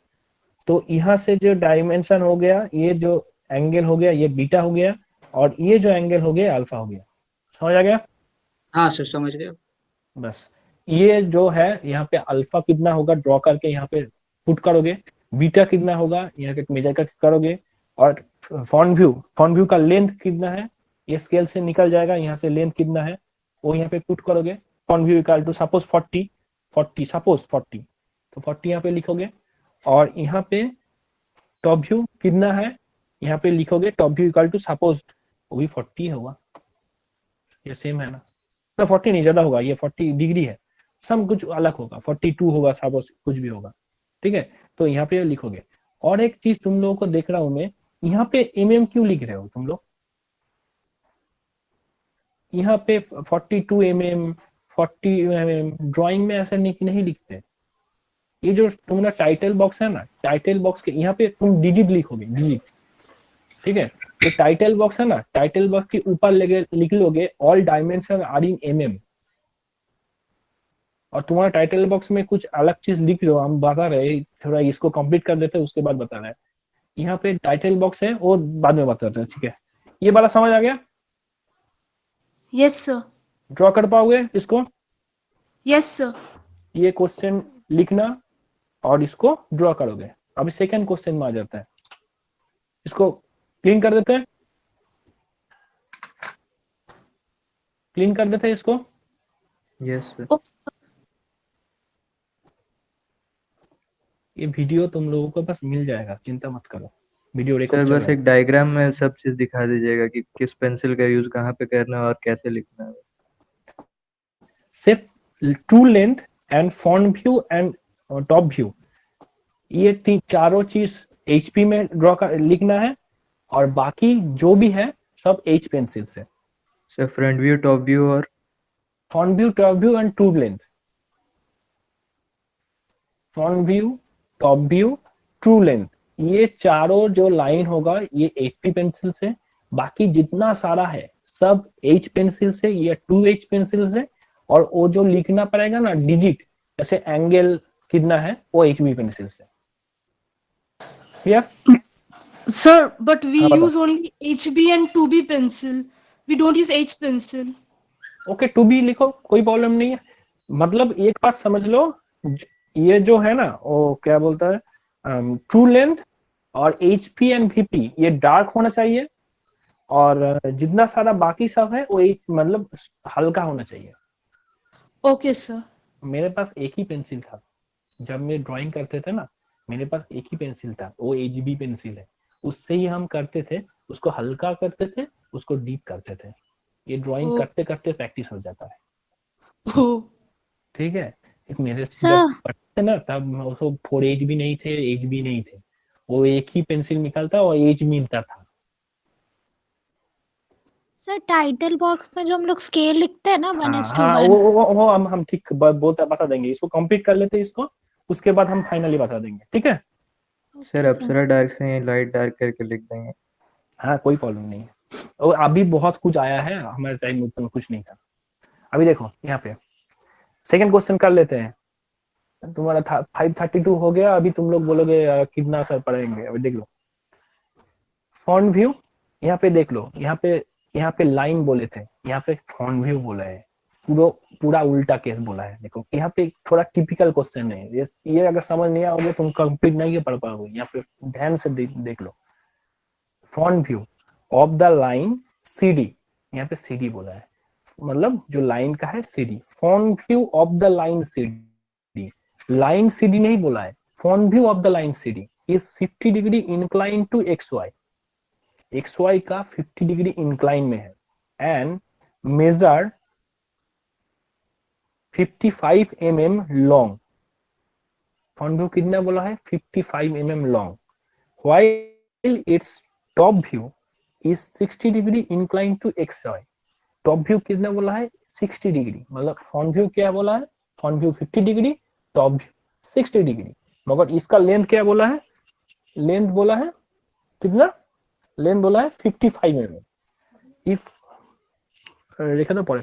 तो यहाँ से जो डायमेंशन हो गया, ये जो एंगल हो गया ये बीटा हो गया, और ये जो एंगल हो गया अल्फा हो गया। समझ आ गया? हाँ सर समझ गया। बस ये जो है यहाँ पे अल्फा कितना होगा ड्रॉ करके यहाँ पे पुट करोगे, बीटा कितना होगा यहाँ पे मेजर करके करोगे, और फ्रंट व्यू का लेंथ कितना है ये स्केल से निकल जाएगा, यहाँ से लेंथ कितना है वो यहाँ पे पुट करोगे। Front view equal to suppose 40 suppose 40, तो 40 यहाँ पे लिखोगे, और यहाँ पे टॉप व्यू कितना है यहाँ पे लिखोगे, top view equal to suppose वो भी 40 होगा, ये सेम है ना, 40 नहीं ज्यादा होगा, ये 40 डिग्री है, सब कुछ अलग होगा, 42 होगा, सपोज कुछ भी होगा। ठीक है, तो यहाँ पे लिखोगे। और एक चीज तुम लोगों को देख रहा हूं मैं, यहाँ पे क्यों लिख रहे हो तुम लोग? यहाँ पे 42 40 ड्राइंग में ऐसा नहीं लिखते। ये जो तुम्हारा टाइटल बॉक्स है ना, टाइटल बॉक्स के यहाँ पे तुम डिजिट लिखोगे, डिजिट। ठीक है, तो टाइटल बॉक्स है ना, टाइटल बॉक्स के ऊपर लिख लोगे ऑल डायमेंशन आर इन और तुम्हारा टाइटल बॉक्स में कुछ अलग चीज लिख रहे हो, हम बता रहे, थोड़ा इसको कंप्लीट कर देते हैं उसके बाद बता रहे हैं। यहाँ पे टाइटल बॉक्स है वो बाद में बताते हैं। ठीक है, ये वाला समझ आ गया? Yes sir. ड्रॉ कर पाओगे इसको? Yes sir. ये क्वेश्चन लिखना और इसको ड्रॉ करोगे। अभी सेकंड क्वेश्चन में आ जाता है, इसको क्लीन कर देते हैं, क्लीन कर देते हैं इसको। Yes sir. ये वीडियो तुम लोगों को बस मिल जाएगा, चिंता मत करो, वीडियो सर रिकॉर्ड बस एक डायग्राम में सब चीज दिखा दीजिएगा कि किस पेंसिल का यूज कहाँ पे करना है और कैसे लिखना है। Set true length and front view and top view, ये चारों चीज HP में ड्रॉ कर लिखना है, और बाकी जो भी है सब एच पेंसिल से। Sir front view, top view और front view, top view and true length. Front view, top view, true length, ये चारों जो लाइन होगा ये HP पेंसिल से, बाकी जितना सारा है सब H पेंसिल से या 2H पेंसिल से, और वो जो लिखना पड़ेगा ना डिजिट, जैसे एंगल कितना है, वो HB पेंसिल से। क्लियर? Sir, but we हाँ, use only HB and 2B pencil. We don't use H pencil. Okay, 2B लिखो, कोई प्रॉब्लम नहीं है। मतलब एक बात समझ लो, ये जो है ना वो क्या बोलता है, ट्रू लेंथ और HP एंड VP ये डार्क होना चाहिए, और जितना सारा बाकी सब है वो एक मतलब हल्का होना चाहिए। Okay, sir. मेरे पास एक ही पेंसिल था जब मैं ड्राइंग करते थे ना, मेरे पास एक ही पेंसिल था, वो HB पेंसिल है, उससे ही हम करते थे, उसको हल्का करते थे, उसको डीप करते थे। ये ड्राइंग करते करते प्रैक्टिस हो जाता है। ठीक है, एक मेरे जब पढ़ते ना तब उसको 4H भी नहीं थे, HB नहीं थे, वो एक ही पेंसिल निकलता और H मिलता था। सर टाइटल बॉक्स में जो हम लोग स्केल लिखते हैं ना 1:1, वो हम ठीक बता देंगे, इसको कंप्लीट कर लेते हैं इसको, उसके बाद हम फाइनली बता देंगे। ठीक है सर, अप्सरा डार्क से लाइट डार्क करके लिख देंगे। हाँ, कोई प्रॉब्लम नहीं है। और अभी बहुत कुछ आया है, हमारे टाइम में उतना कुछ नहीं था। अभी देखो यहाँ पे सेकंड क्वेश्चन कर लेते हैं। तुम्हारा 532 हो गया। अभी तुम लोग बोलोगे कितना सर पढ़ेंगे। अभी देख लो फॉन्ट व्यू, यहाँ पे देख लो, यहाँ पे लाइन बोले थे, यहाँ पे फॉन्ट व्यू बोला है, पूरा उल्टा केस बोला है। देखो यहाँ पे थोड़ा टिपिकल क्वेश्चन है ये अगर समझ नहीं आओगे तुम कंप्लीट नहीं पढ़ पाओगे। यहाँ पे ध्यान से देख लो, front view of the line CD, यहाँ पे CD बोला है, मतलब जो लाइन का है CD। Front view of the line CD, line CD नहीं बोला है, front view of the line CD is 50 degree incline to XY का 50 डिग्री इंक्लाइन में है, and measure 55 mm long. Front view कितना बोला है, 55 mm long, while its top view is 60 degree incline to XY। Top view कितना बोला है, 60 डिग्री, मतलब फ्रंट व्यू क्या बोला है, front view 50 degree, top view 60 degree, मगर इसका लेंथ क्या बोला है, लेंथ बोला है कितना, लेंथ बोला है 55 mm। इफ रेखा तो पड़े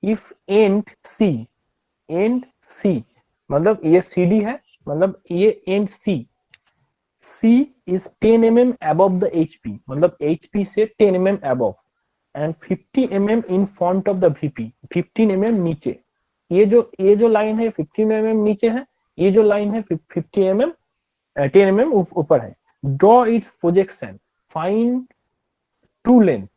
इफ एंड C मतलब ये CD है, मतलब ये and C is 10 mm above the HP, मतलब HP से 10 mm above and 50 mm in front of the VP, 15 mm नीचे। ये जो लाइन है 15 mm नीचे है, ये जो लाइन है 50 mm 10 mm ऊपर है। Draw its projection, find true length,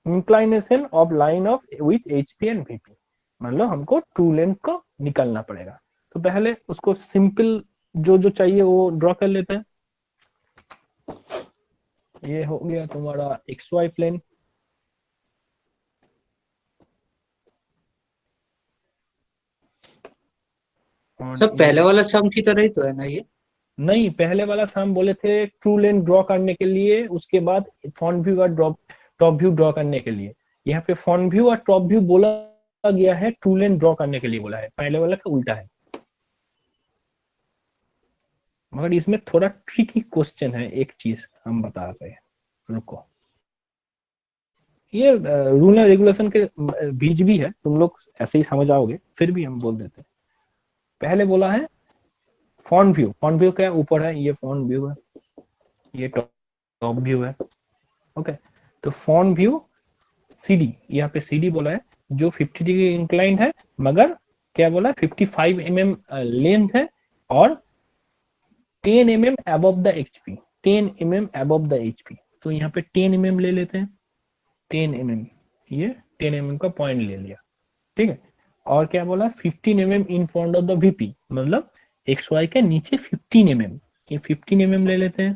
inclination of line of with HP and VP, मतलब हमको ट्रू लेंथ को निकालना पड़ेगा। तो पहले उसको सिंपल जो चाहिए वो ड्रॉ कर लेते हैं। ये हो गया तुम्हारा XY प्लेन, सब पहले वाला सम की तरह ही तो है ना ये? नहीं, पहले वाला सम बोले थे ट्रू लेंथ ड्रॉ करने के लिए, उसके बाद फ्रंट व्यू और टॉप व्यू ड्रॉ करने के लिए। यहाँ पे फ्रंट व्यू और टॉप व्यू बोला गया है, ट्रू लेंथ ड्रॉ करने के लिए बोला है, पहले वाला का उल्टा है। मगर इसमें थोड़ा ट्रिकी क्वेश्चन है, एक चीज हम बता रहे हैं, रुको। ये रूल एंड रेगुलेशन के बीच भी है, तुम लोग ऐसे ही समझ आओगे, फिर भी हम बोल देते हैं। पहले बोला है फ्रंट व्यू क्या ऊपर है, ये फ्रंट व्यू है, ये टॉप व्यू है। ओके, तो फ्रंट व्यू CD, यहाँ पे CD बोला है जो 50 डिग्री इंक्लाइंड है, मगर क्या बोला 55 mm लेंथ है और 10 mm above the HP, 10 mm above the HP। तो यहाँ पे 10 mm ले लेते हैं, 10 mm, ये 10 mm का पॉइंट ले लिया, ठीक है। और क्या बोला 15 mm in front of the VP, मतलब XY के नीचे 15 mm, ये 15 mm ले लेते हैं,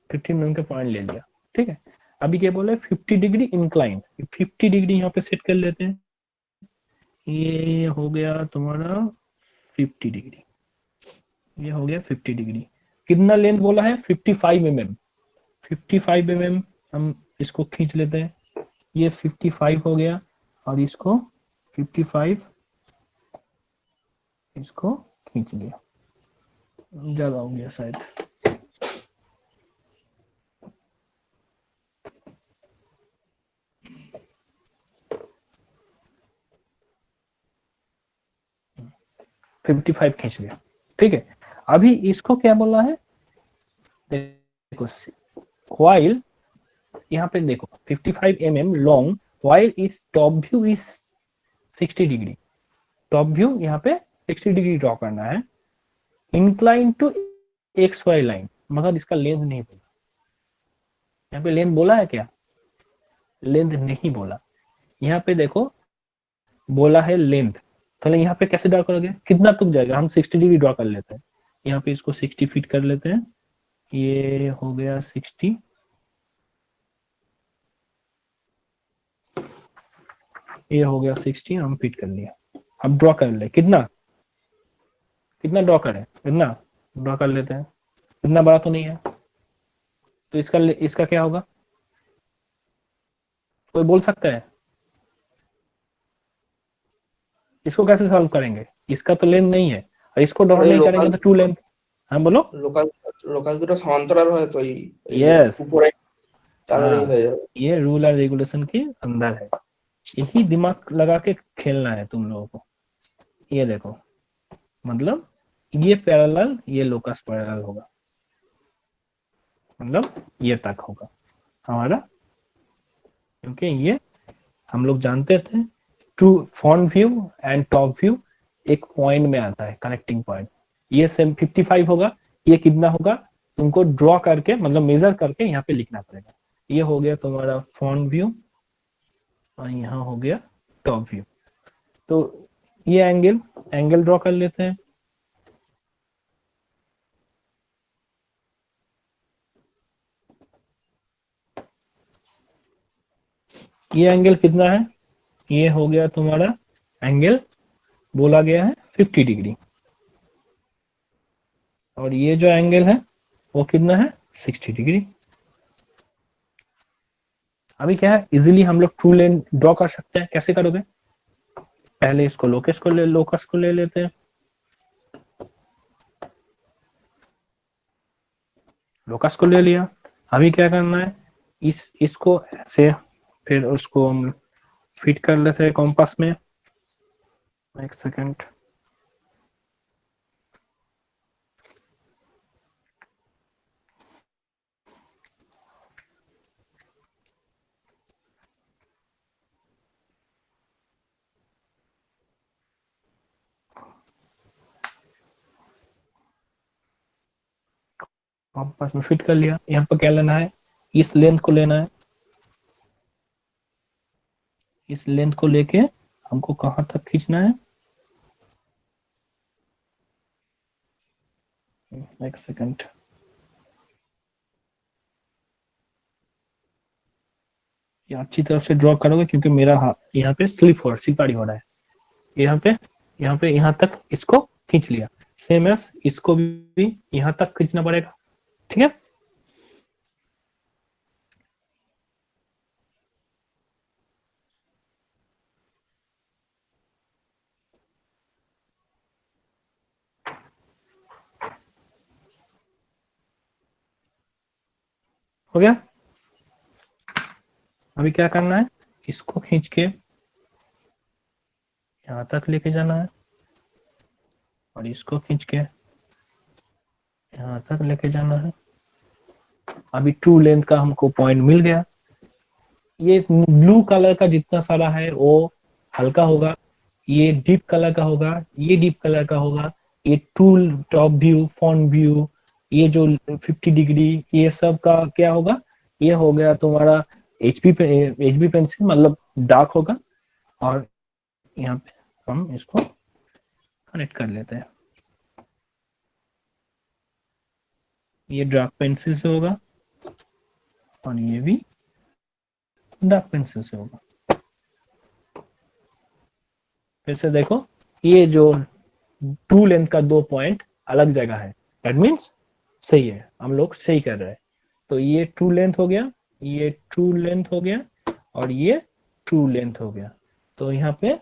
15 mm का पॉइंट ले लिया, ठीक है। अभी क्या बोला 50 डिग्री इंक्लाइन, 50 डिग्री यहाँ पे सेट कर लेते हैं, ये हो गया तुम्हारा 50 डिग्री, ये हो गया 50 डिग्री। कितना लेंथ बोला है 55 mm, 55 mm हम इसको खींच लेते हैं, ये 55 हो गया, और इसको 55 इसको खींच लिया, ज्यादा हो गया शायद। $55 खींच लिया, ठीक है। अभी इसको क्या बोला है, देखो while यहाँ पे देखो 55 mm लॉन्ग, while इस top view is 60 degree, top view यहाँ पे 60 डिग्री ड्रॉ करना है, इंक्लाइन टू XY लाइन, मगर इसका लेंथ नहीं बोला। यहाँ पे लेंथ बोला है क्या, लेंथ नहीं बोला। यहाँ पे देखो बोला है लेंथ, तो यहाँ पे कैसे ड्रॉ करोगे, कितना तक जाएगा, हम 60 डिग्री ड्रॉ कर लेते हैं। यहाँ पे इसको 60 फीट कर लेते हैं, ये हो गया 60, ये हो गया 60, हम फिट कर लिया। अब ड्रॉ कर ले, कितना कितना ड्रॉ करें, इतना ड्रॉ कर लेते हैं, इतना बड़ा तो नहीं है, तो इसका क्या होगा, कोई बोल सकता है, इसको कैसे सॉल्व करेंगे, इसका तो लेंथ नहीं है, और इसको ड्रॉ नहीं करेंगे तो टू लेंथ। हाँ बोलो, লোকাল দুটো সমান্তরাল হয় তো यस, উপরে টানাটানি হয়ে যাবে। ये रूल एंड रेगुलेशन के अंदर है, यही दिमाग लगा के खेलना है तुम लोगों को। ये देखो, मतलब ये पैरेलल, ये लोकस पैरेलल होगा, मतलब ये तक होगा हमारा, क्योंकि ये हम लोग जानते थे two front view and top view एक पॉइंट में आता है, कनेक्टिंग पॉइंट। ये सेम 55 होगा, ये कितना होगा तुमको ड्रॉ करके, मतलब मेजर करके यहाँ पे लिखना पड़ेगा। ये हो गया तुम्हारा फ्रंट व्यू, और यहाँ हो गया टॉप व्यू। तो ये एंगल ड्रॉ कर लेते हैं। ये एंगल कितना है, ये हो गया तुम्हारा एंगल, बोला गया है 50 डिग्री, और ये जो एंगल है वो कितना है 60 डिग्री। अभी क्या है, इजीली हम लोग ट्रू लेंथ ड्रॉ कर सकते हैं। कैसे करोगे, पहले इसको लोकस को ले लेते हैं, लोकस को ले लिया। अभी क्या करना है, इसको ऐसे, फिर उसको हम फिट कर लेते हैं कॉम्पास में। एक सेकंड, कॉम्पास में फिट कर लिया। यहाँ पर क्या लेना है, इस लेंथ को लेना है, इस लेंथ को लेके हमको कहां तक खींचना है, एक सेकंड, ये अच्छी तरफ से ड्रॉ करोगे, क्योंकि मेरा यहाँ पे स्लिपारी हो रहा है। यहाँ पे यहाँ तक इसको खींच लिया, सेम एज इसको भी यहाँ तक खींचना पड़ेगा, ठीक है। हो गया। अभी क्या करना है, इसको खींच के यहां तक लेके जाना है, और इसको खींच के यहां तक लेके जाना है। अभी ट्रू लेंथ का हमको पॉइंट मिल गया। ये ब्लू कलर का जितना सारा है वो हल्का होगा, ये डीप कलर का होगा, ये डीप कलर का होगा, ये true top view, front view, ये जो 50 डिग्री, ये सब का क्या होगा, ये हो गया तुम्हारा एचबी पेंसिल, मतलब डार्क होगा। और यहाँ पे हम इसको कनेक्ट कर लेते हैं, ये डार्क पेंसिल से होगा, और ये भी डार्क पेंसिल से होगा। फिर से देखो, ये जो ट्रू लेंथ का 2 पॉइंट अलग जगह है, दैट मीन्स सही है, हम लोग सही कर रहे हैं। तो ये ट्रू लेंथ हो गया, ये ट्रू लेंथ हो गया और ये ट्रू लेंथ हो गया। तो यहाँ पे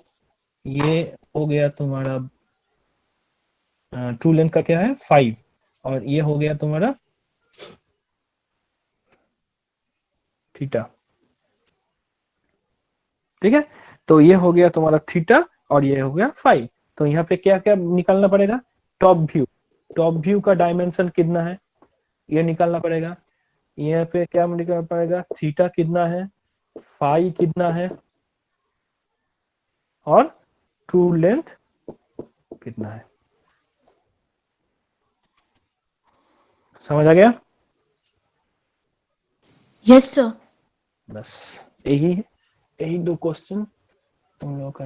ये हो गया तुम्हारा ट्रू लेंथ का क्या है 5 और ये हो गया तुम्हारा थीटा। ठीक है, तो ये हो गया तुम्हारा थीटा और ये हो गया 5। तो यहाँ पे क्या क्या निकालना पड़ेगा, टॉप व्यू का डायमेंशन कितना है ये निकालना पड़ेगा। यहाँ पे क्या निकालना पड़ेगा, थीटा कितना है, फाई कितना है और ट्रू लेंथ कितना है। समझ आ गया? Yes sir. बस यही 2 क्वेश्चन तुम लोग का